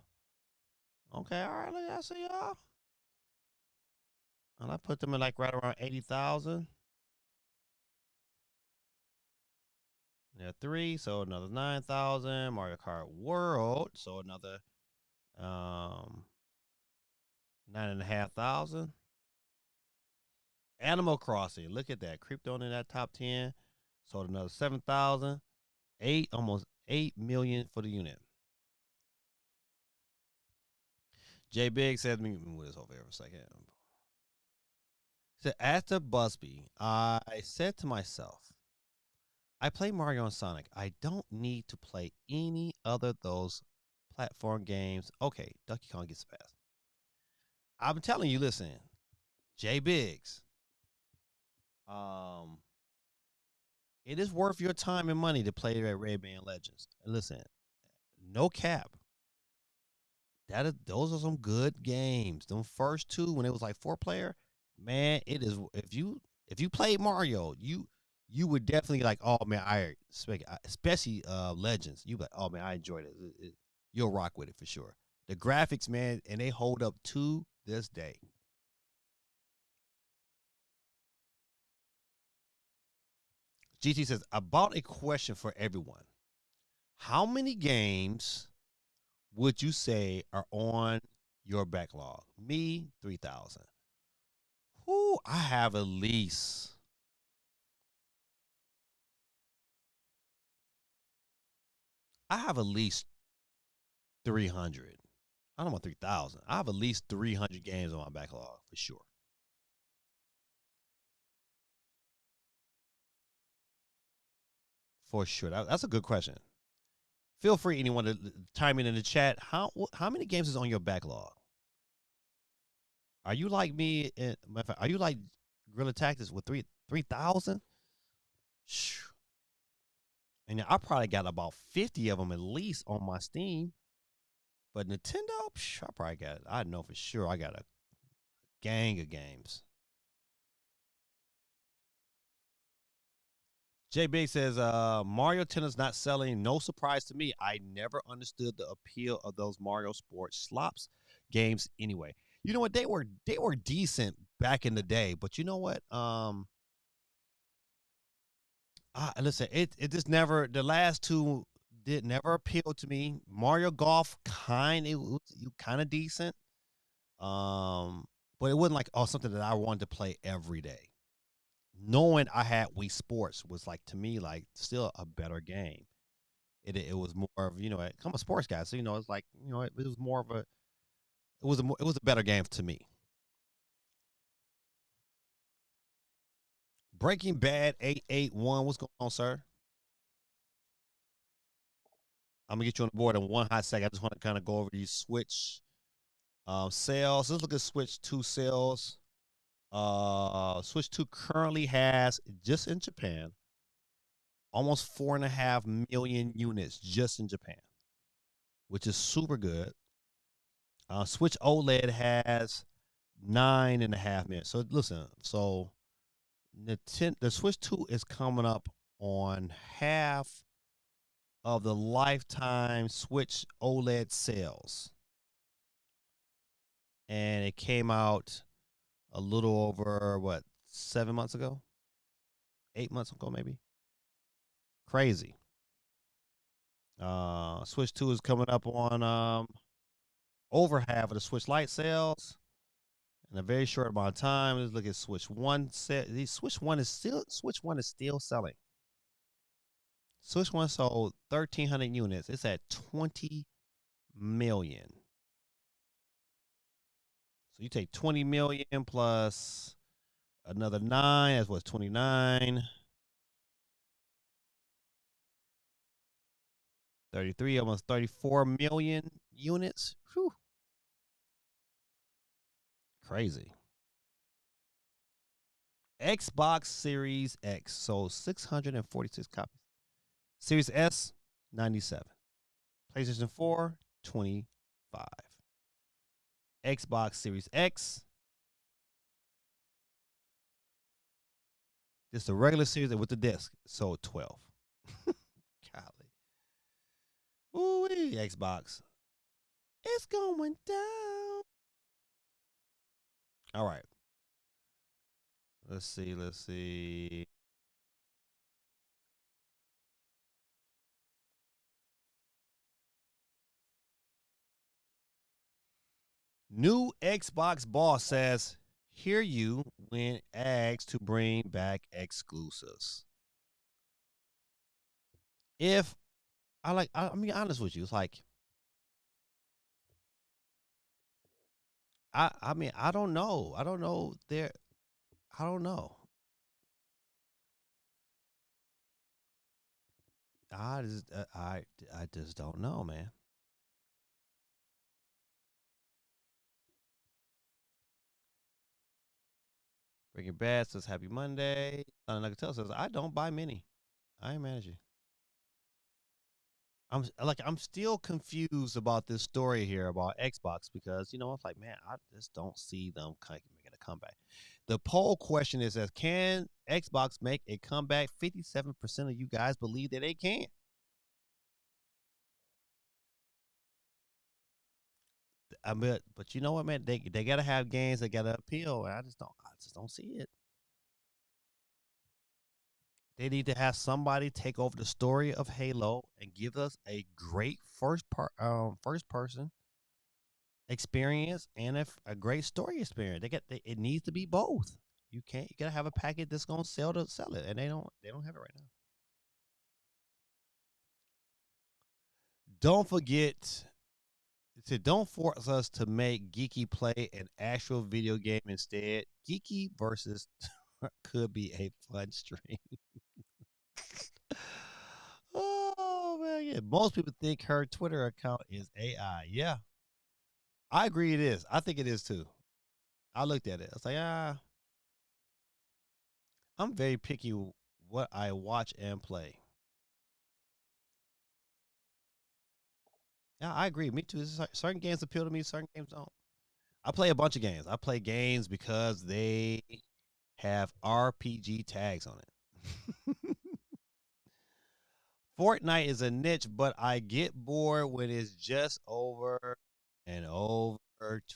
Okay, all right, I see y'all. And I put them in like right around 80,000. Yeah, 3, so another 9,000. Mario Kart World, so another 9,500. Animal Crossing, look at that. Creeped on in that top 10. Sold another 7,000. Almost 8 million for the unit. Jay Big said, let me move this over here for a second. He said, after Busby, I said to myself, I play Mario and Sonic. I don't need to play any other of those platform games. Okay, Donkey Kong gets fast. I'm telling you, listen, Jay Biggs, um, it is worth your time and money to play that Red Band Legends. And listen, no cap. Those are some good games. Them first two, when it was like 4 player, man, it is. If you played Mario, you would definitely like. Oh man, especially Legends. You like, oh man, I enjoyed it. You'll rock with it for sure. The graphics, man, and they hold up to this day. GT says, about a question for everyone. How many games would you say are on your backlog? Me, 3,000. Who I have at least. I have at least 300. I don't want 3,000. I have at least 300 games on my backlog for sure. For sure. That's a good question. Feel free, anyone, to chime in the chat. How many games is on your backlog? Are you like me? Are you like Gorilla Tactics with 3,000? And I probably got about 50 of them at least on my Steam. But Nintendo, I probably got. I know for sure I got a gang of games. Jay Big says, Mario Tennis not selling. No surprise to me. I never understood the appeal of those Mario Sports slops games anyway. You know what? They were decent back in the day, but you know what? Listen, it just never, the last two did never appeal to me. Mario Golf kind of decent. But it wasn't like something that I wanted to play every day. Knowing I had Wii Sports was like, to me, like still a better game. It was more of, I'm a sports guy, so it's like, it was more of a it was a better game to me. Breaking Bad 881, what's going on, sir? I'm gonna get you on the board in one hot second. I just want to kind of go over these Switch sales. Let's look at Switch 2 sales. Switch 2 currently has, just in Japan, almost 4.5 million units just in Japan, which is super good. Switch OLED has 9.5 million. So listen, the Switch 2 is coming up on half of the lifetime Switch OLED sales. And it came out a little over, what, 7 months ago? 8 months ago, maybe? Crazy. Switch 2 is coming up on over half of the Switch Lite sales in a very short amount of time. Let's look at Switch 1. Switch 1 is still selling. Switch 1 sold 1,300 units. It's at 20 million. So You take 20 million plus another 9. That's what's 29. 33, almost 34 million units. Whew. Crazy. Xbox Series X sold 646 copies. Series S, 97. PlayStation 4, 25. Xbox Series X, just the regular series with the disc, sold 12. Golly. Ooh, Xbox. It's going down. All right. Let's see. Let's see. New Xbox boss says, hear you when asked to bring back exclusives. If I'm being honest with you, it's like, I mean, I don't know. I don't know. I don't know. I just don't know, man. Breaking Bad says Happy Monday. Nagatel says I don't buy many. I ain't mad at you. I'm still confused about this story here about Xbox because it's like, man, I just don't see them making a comeback. The poll question is as can Xbox make a comeback? 57% of you guys believe that they can. But you know what, man? They gotta have games that gotta appeal, and I just don't see it. They need to have somebody take over the story of Halo and give us a great first person experience and a great story experience. It needs to be both. You gotta have a package that's gonna sell it, and they don't have it right now. Don't forget don't force us to make Geeky play an actual video game instead. Geeky versus could be a fun stream. Oh man, yeah. Most people think her Twitter account is AI. Yeah, I agree. It is. I think it is too. I looked at it. I was like, I'm very picky what I watch and play. Yeah, I agree. Me too. Certain games appeal to me. Certain games don't. I play a bunch of games. I play games because they have RPG tags on it. Fortnite is a niche, but I get bored when it's just over and over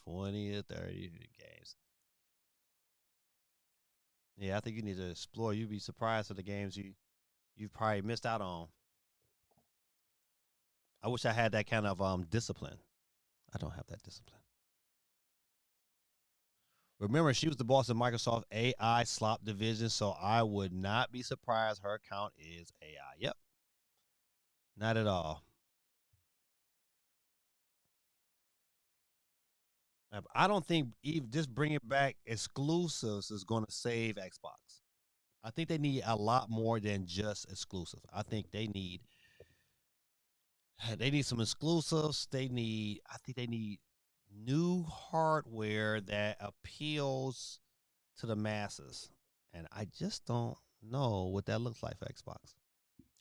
20 to 30 games. Yeah, I think you need to explore. You'd be surprised at the games you've probably missed out on. I wish I had that kind of discipline. I don't have that discipline. Remember, she was the boss of Microsoft AI slop division, so I would not be surprised her account is AI. Yep, not at all. I don't think even just bringing back exclusives is going to save Xbox. I think they need a lot more than just exclusives. I think they need some exclusives. I think they need new hardware that appeals to the masses. And I just don't know what that looks like for Xbox.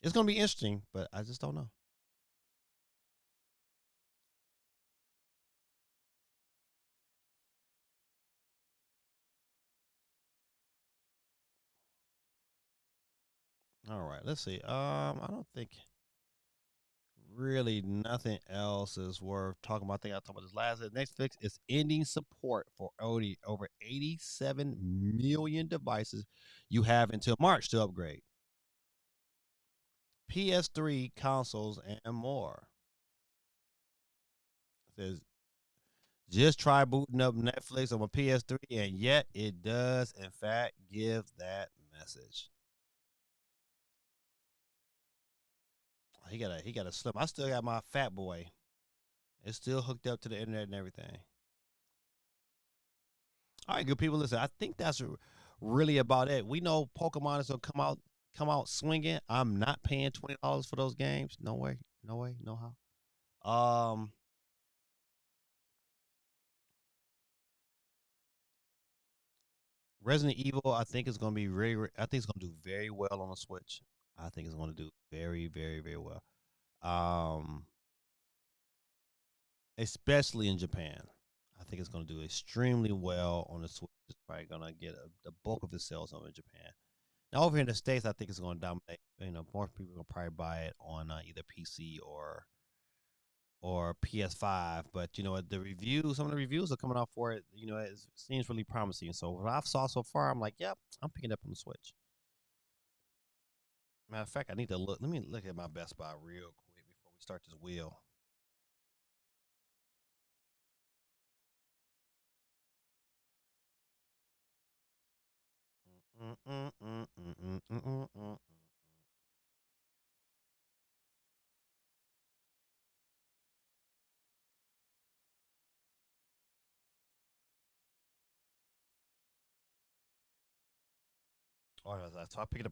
It's going to be interesting, but I just don't know. All right, let's see. I don't think really nothing else is worth talking about. I think I talked about this last. Netflix is ending support for over 87 million devices you have until March to upgrade. PS3 consoles and more. It says just try booting up Netflix on my PS3, and yet it does in fact give that message. He got a slim. I still got my fat boy. It's still hooked up to the internet and everything. All right, good people. Listen, I think that's really about it. We know Pokemon is gonna come out swinging. I'm not paying $20 for those games. No way, no way, no how. Resident Evil, I think is gonna be I think it's gonna do very well on the Switch. I think it's gonna do very, very, very well. Um, especially in Japan. I think it's gonna do extremely well on the Switch. It's probably gonna get the bulk of its sales over in Japan. Now over here in the States, I think it's gonna dominate. More people will probably buy it on either PC or PS5. But you know what, some of the reviews are coming out for it. It seems really promising. So what I've saw so far, I'm like, yep, I'm picking it up on the Switch. Matter of fact, I need to look. Let me look at my Best Buy real quick before we start this wheel. All right, so I pick it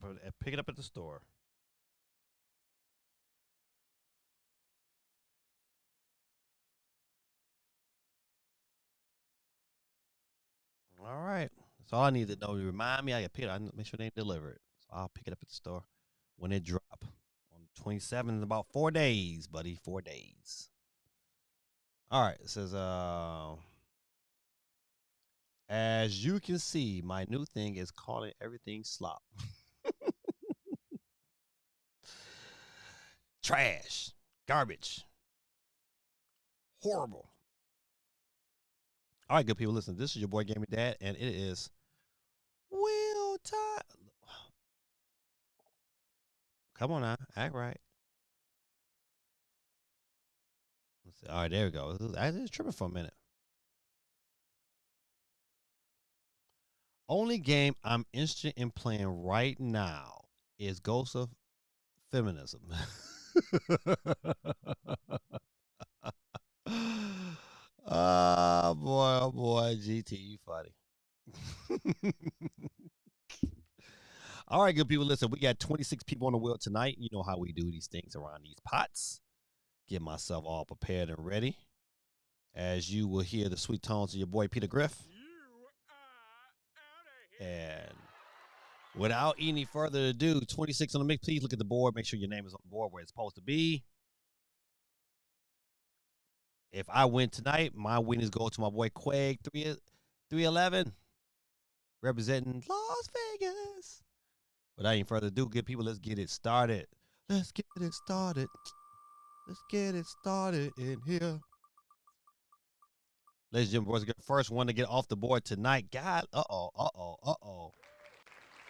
up at the store. All right, that's all I need to know. Remind me, I pick it. I make sure they deliver it. So I'll pick it up at the store when it drop on 27 in about 4 days, buddy. 4 days. All right, it says as you can see, my new thing is calling everything slop. Trash, garbage, horrible. All right, good people, listen. This is your boy Gaming Dad, and it is wheel time. Come on now, act right. Let's see. All right, there we go. I was tripping for a minute. Only game I'm interested in playing right now is Ghost of Feminism. Oh boy, GT, you funny. All right, good people. Listen, we got 26 people on the wheel tonight. You know how we do these things around these pots. Get myself all prepared and ready. As you will hear the sweet tones of your boy Peter Griff. And without any further ado, 26 on the mix. Please look at the board. Make sure your name is on the board where it's supposed to be. If I win tonight, my winnings go to my boy Quag 311, representing Las Vegas. Without any further ado, good people, let's get it started. Let's get it started. Let's get it started in here. Ladies and gentlemen, boys, get first one to get off the board tonight. God, uh-oh.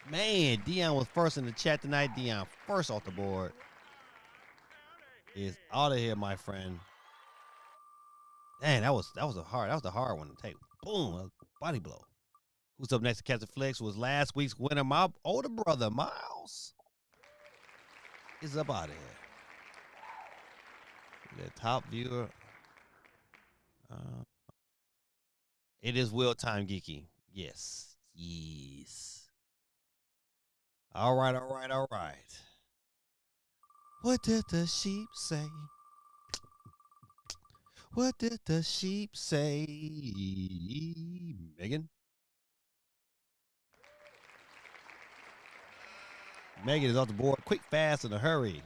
Man, Dion was first in the chat tonight. Dion first off the board. Is out of here, my friend. Dang, that was the hard one to take. Boom, body blow. Who's up next to Captain Flex was last week's winner, my older brother, Miles. Is up out of here. The top viewer. It is Will Time Geeky. Yes. All right. What did the sheep say? What did the sheep say? Megan? Megan is off the board. Quick, fast, in a hurry.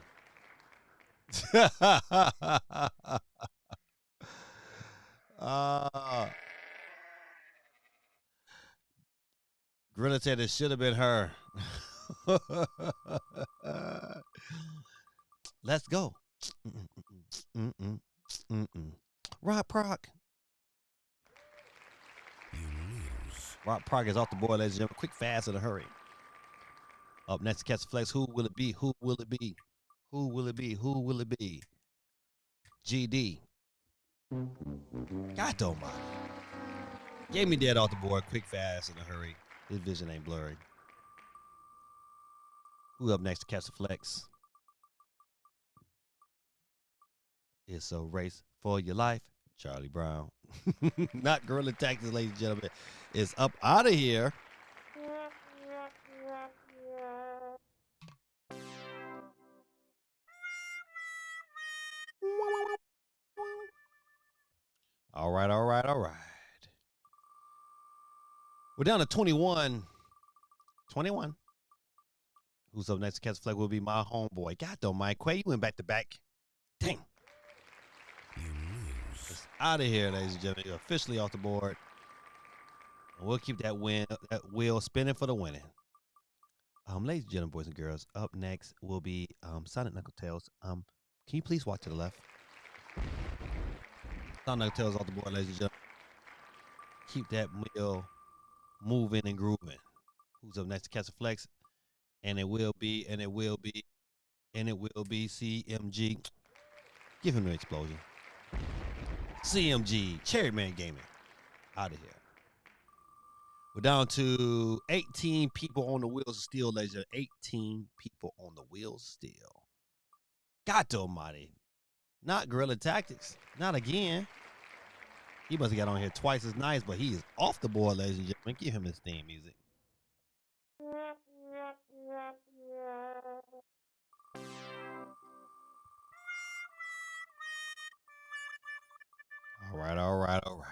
Gorilla said it should have been her. Let's go. Rock Proc. Rock Proc is off the board, ladies and gentlemen. Quick, fast, in a hurry. Up next, Catch Flex. Who will it be? Who will it be? Who will it be? Who will it be? GD. God almighty. Gave me dead off the board. Quick, fast, in a hurry. His vision ain't blurry. Who up next to catch the flex? It's a race for your life. Charlie Brown. Not Gorilla Tactics, ladies and gentlemen. is up out of here. All right, all right, all right. We're down to 21. 21. Who's up next to catch the flag will be my homeboy. God though, Mike Quay, you went back to back. Dang. You lose. It's out of here, ladies and gentlemen. You're officially off the board. And we'll keep that wheel spinning for the winning. Ladies and gentlemen, boys and girls, up next will be Sonic Knuckle Tails. Can you please walk to the left? Sonic Knuckle Tails off the board, ladies and gentlemen. Keep that wheel moving and grooving. Who's up next to catch the flex? And it will be CMG. Give him an explosion. CMG, Cherryman Gaming. Out of here. We're down to 18 people on the wheels of steel, ladies and gentlemen. 18 people on the wheels still. God almighty. Not Guerrilla Tactics. Not again. He must have got on here twice as nice, but he is off the board, ladies and gentlemen. Give him his theme music. All right, all right, all right.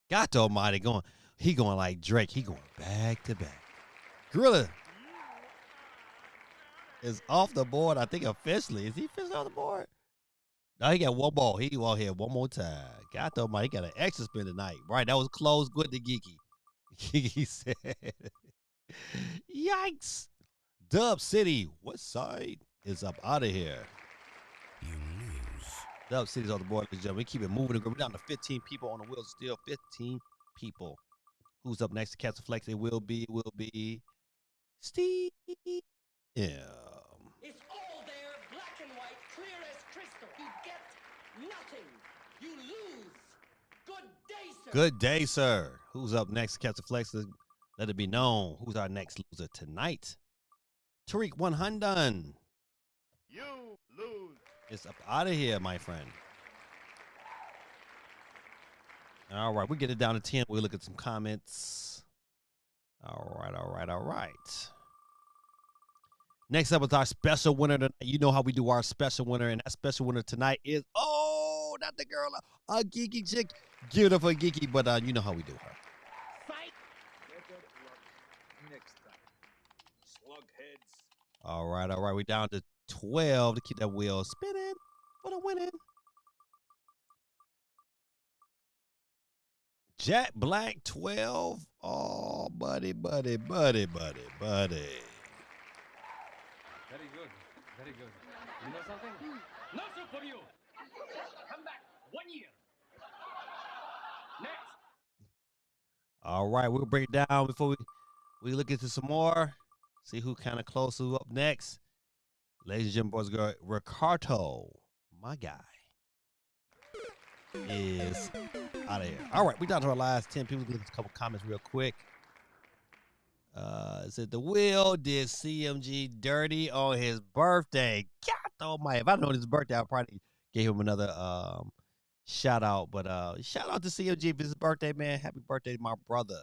God almighty going. He going like Drake. He going back to back. Gorilla is off the board, I think, officially. Is he officially off the board? No, he got one more. He will here one more time. God almighty, he got an extra spin tonight. Right, that was close. Good to Geeky. Geeky said, yikes. Dub City, what side is up out of here? You lose. Dub City's on the board, ladies and gentlemen. We keep it moving. We're down to 15 people on the wheels still. 15 people. Who's up next to catch the flex? It will be Steve. Yeah. It's all there, black and white, clear as crystal. You get nothing. You lose. Good day, sir. Good day, sir. Who's up next to catch the flex? Let it be known. Who's our next loser tonight? Tariq 100. You lose. It's up out of here, my friend. All right, we get it down to 10. We'll look at some comments. All right, all right, all right. Next up is our special winner tonight. You know how we do our special winner, and that special winner tonight is, not the girl, a geeky chick. Beautiful geeky, but you know how we do her. Fight. Better luck next time. Slugheads. All right. We're down to 12 to keep that wheel spinning for the winning. Jack Black 12. Oh, buddy. Very good. Very good. You know something? No soup for you. Come back 1 year. Next. All right, we'll break it down before we look into some more. See who kind of close, who up next. Ladies and gentlemen, boys and girls, Ricardo, my guy, is out of here. All right, we down to our last 10 people. Let's get a couple comments real quick. It said the wheel did CMG dirty on his birthday. God almighty. If I known his birthday, I probably gave him another shout out. But shout out to CMG if it's his birthday, man. Happy birthday to my brother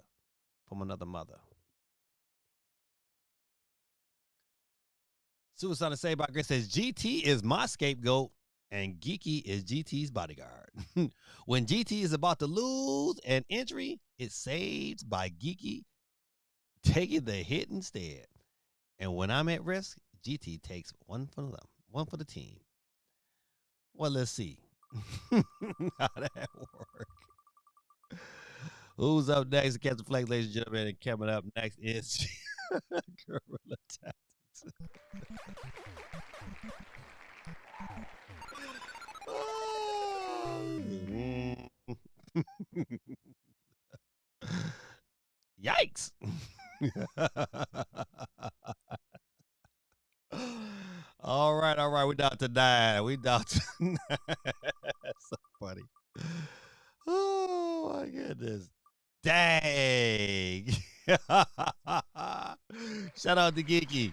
from another mother. Suicide Saved by Grace says GT is my scapegoat and Geeky is GT's bodyguard. When GT is about to lose an injury, it's saved by Geeky taking the hit instead. And when I'm at risk, GT takes one for the team. Well, let's see how that works. Who's up next to catch the flag, ladies and gentlemen? And coming up next is Guerrilla Tactics. Yikes. All right. We're down to 9. That's so funny. Oh my goodness. Dang. Shout out to Geeky.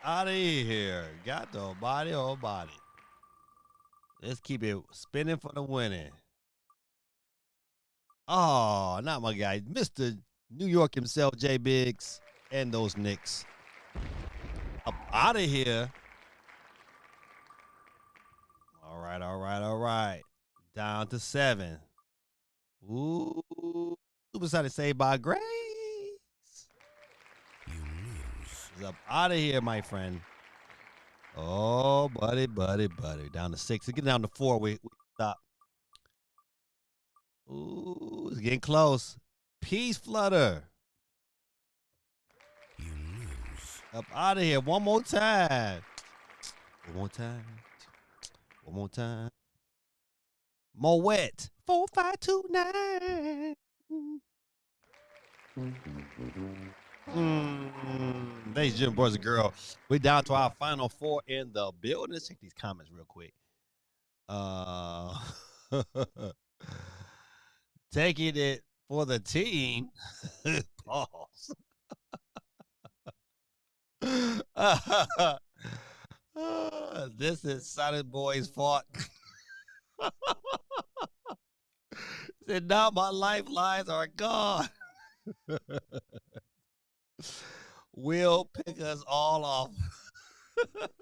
Out of here. Got the body on body. Let's keep it spinning for the winning. Oh, not my guy, Mr. New York himself, J Biggs, and those Knicks. Up out of here. All right, all right, all right. Down to 7. Ooh, super saved by Grace. You lose. He's up out of here, my friend. Oh, buddy. Down to 6. Get down to 4. We stop. Ooh, it's getting close. Peace flutter. You lose. Up out of here. One more time. One more time. One more time. Moet. 4529. Ladies and gentlemen, boys and girls, we're down to our final 4 in the building. Let's check these comments real quick. Taking it for the team. Pause. This is Silent Boy's fault. Said now my lifelines are gone. Will pick us all off. That's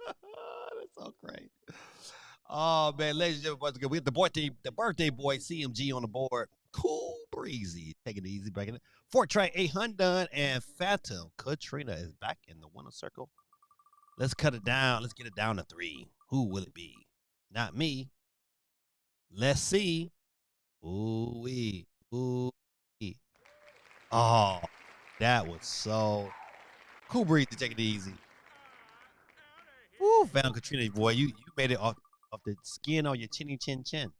so great. Oh man, ladies and gentlemen, we have the birthday boy CMG on the board. Cool breezy. Taking it easy, breaking it. Fort Track 800 and Phantom Katrina is back in the winner circle. Let's cut it down. Let's get it down to 3. Who will it be? Not me. Let's see. Ooh wee. Ooh wee. Oh, that was so cool breeze to take it easy. Woo, Phantom Katrina, boy, you made it off the skin on your chinny chin chin.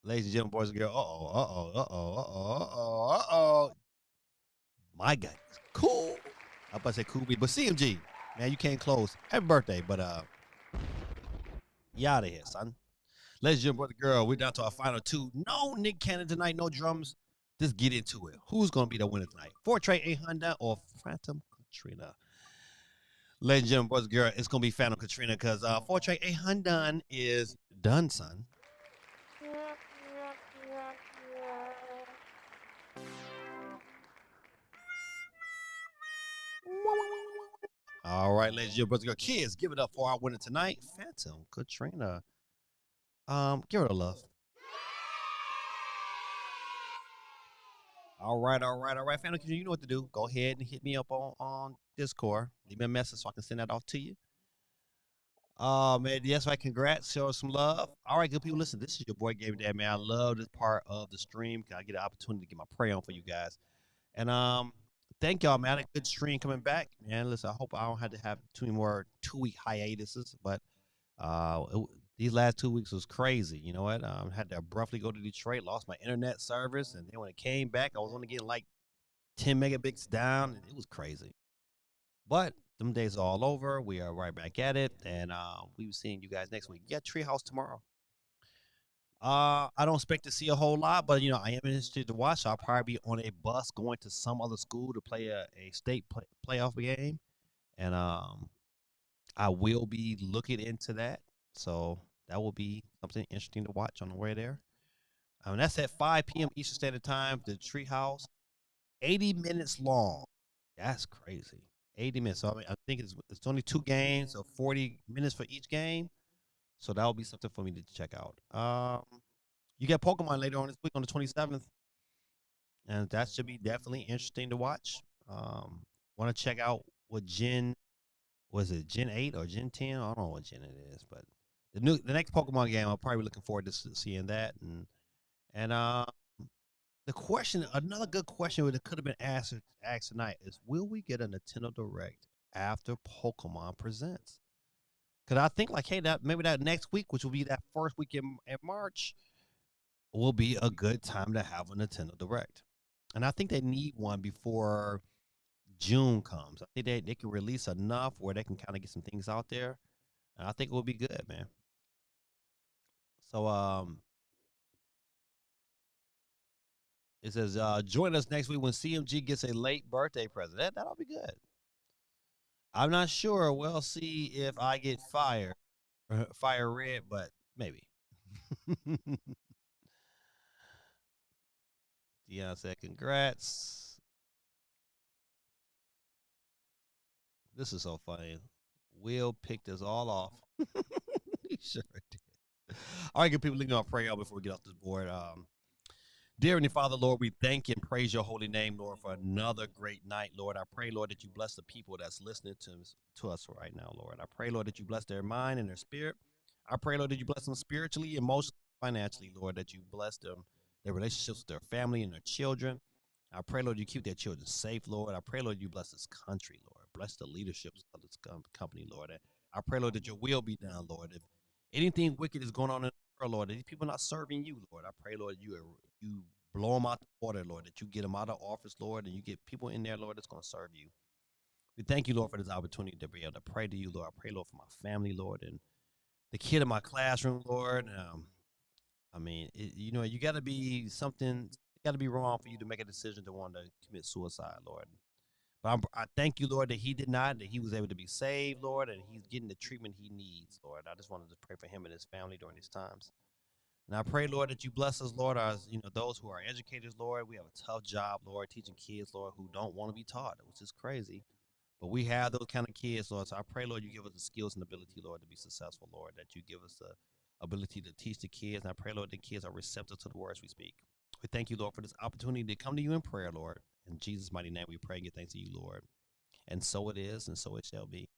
Ladies and gentlemen, boys and girls. Uh-oh. My God. Cool. I'm about to say cool, but CMG, man, you came close. Happy birthday, but you out of here, son. Ladies and gentlemen, boys and girls, we're down to our final 2. No Nick Cannon tonight, no drums. Just get into it. Who's gonna be the winner tonight? Fort Trey 800 or Phantom Katrina? Ladies and gentlemen, boys and girls, it's gonna be Phantom Katrina because Fort Trey 800 is done, son. All right, ladies and gentlemen, boys and girls, kids, give it up for our winner tonight, Phantom Katrina. Give her a love. All right. Phantom Katrina, you know what to do. Go ahead and hit me up on Discord. Leave me a message so I can send that off to you. Man, yes, right. Congrats. Show us some love. All right, good people. Listen, this is your boy Game Dad, man. I love this part of the stream because I get an opportunity to get my prey on for you guys. And thank y'all, man. A good stream coming back, man. Listen, I hope I don't have to have too many more 2-week hiatuses, but these last 2 weeks was crazy. You know what? Had to abruptly go to Detroit, lost my internet service, and then when it came back, I was only getting like 10 megabits down, and it was crazy. But them days are all over. We are right back at it, and we will seeing you guys next week. Yeah, TreeHouse tomorrow. I don't expect to see a whole lot, but you know, I am interested to watch. So I'll probably be on a bus going to some other school to play a state playoff game, and I will be looking into that. So that will be something interesting to watch on the way there. That's at 5 p.m. Eastern Standard Time. The Treehouse, 80 minutes long. That's crazy. 80 minutes. So I mean, I think it's only 2 games, so 40 minutes for each game. So that will be something for me to check out. You get Pokemon later on this week on the 27th, and that should be definitely interesting to watch. Want to check out what Gen was it Gen 8 or Gen 10? I don't know what Gen it is, but the next Pokemon game, I'm probably looking forward to seeing that. And the question, another good question that could have been asked tonight is, will we get a Nintendo Direct after Pokemon Presents? Because I think like, hey, that maybe that next week, which will be that first week in March, will be a good time to have a Nintendo Direct. And I think they need one before June comes. I think they can release enough where they can kind of get some things out there. And I think it will be good, man. So it says join us next week when CMG gets a late birthday present. That'll be good. I'm not sure. We'll see if I get fire red, but maybe. Dion said, congrats. This is so funny. Will picked us all off. He sure did. All right, good people, leave me on prayer before we get off this board. Dear Heavenly Father, Lord, we thank you and praise your holy name, Lord, for another great night, Lord. I pray, Lord, that you bless the people that's listening to us right now, Lord. I pray, Lord, that you bless their mind and their spirit. I pray, Lord, that you bless them spiritually, emotionally, financially, Lord, that you bless them, their relationships with their family and their children. I pray, Lord, you keep their children safe, Lord. I pray, Lord, you bless this country, Lord. Bless the leaderships of this company, Lord. And I pray, Lord, that your will be done, Lord. If anything wicked is going on in the world, Lord, that these people are not serving you, Lord, I pray, Lord, you blow them out the water, Lord, that you get them out of office, Lord, and you get people in there, Lord, that's going to serve you. We thank you, Lord, for this opportunity to be able to pray to you, Lord. I pray, Lord, for my family, Lord, and the kid in my classroom, Lord. You got to be something, got to be wrong for you to make a decision to want to commit suicide, Lord. But I thank you, Lord, that he did not, that he was able to be saved, Lord, and he's getting the treatment he needs, Lord. I just wanted to pray for him and his family during these times. And I pray, Lord, that you bless us, Lord, as those who are educators, Lord. We have a tough job, Lord, teaching kids, Lord, who don't want to be taught, which is crazy. But we have those kind of kids, Lord. So I pray, Lord, you give us the skills and ability, Lord, to be successful, Lord, that you give us the ability to teach the kids. And I pray, Lord, the kids are receptive to the words we speak. We thank you, Lord, for this opportunity to come to you in prayer, Lord. In Jesus' mighty name, we pray and give thanks to you, Lord. And so it is, and so it shall be.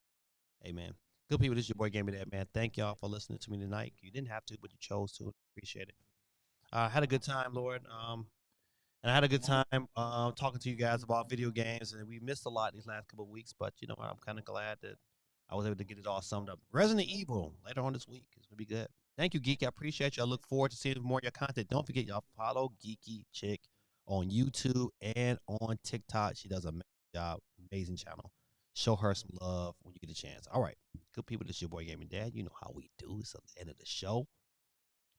Amen. Good people, this is your boy Gamey Dad, man. Thank y'all for listening to me tonight. You didn't have to, but you chose to. Appreciate it. I had a good time, Lord. And I had a good time talking to you guys about video games. And we missed a lot these last couple of weeks, but I'm kind of glad that I was able to get it all summed up. Resident Evil later on this week. It's going to be good. Thank you, Geek. I appreciate you. I look forward to seeing more of your content. Don't forget, y'all follow Geeky Chick on YouTube and on TikTok. She does an amazing job. Amazing channel. Show her some love when you get a chance. All right. Good people, this is your boy Gaming Dad. You know how we do. It's at the end of the show.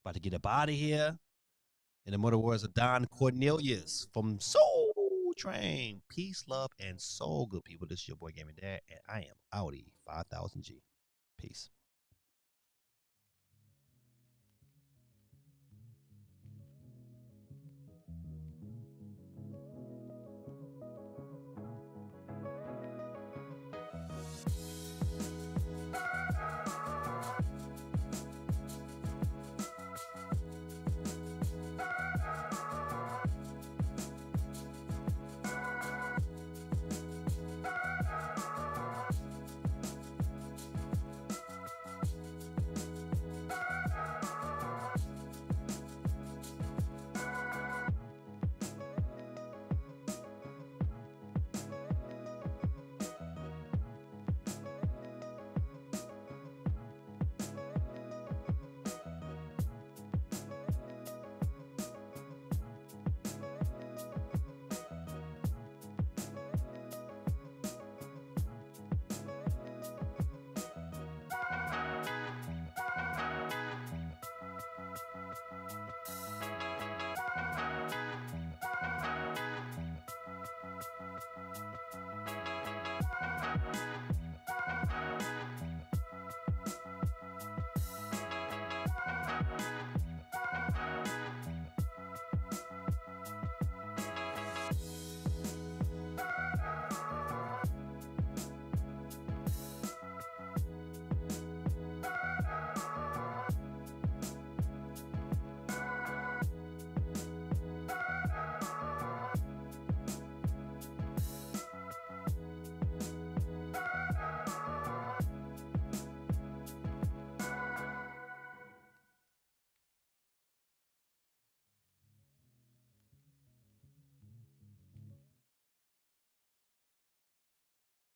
About to get up out of here. In the mother words of Don Cornelius from Soul Train. Peace, love, and soul, good people. This is your boy Gaming Dad, and I am Audi 5000G. Peace.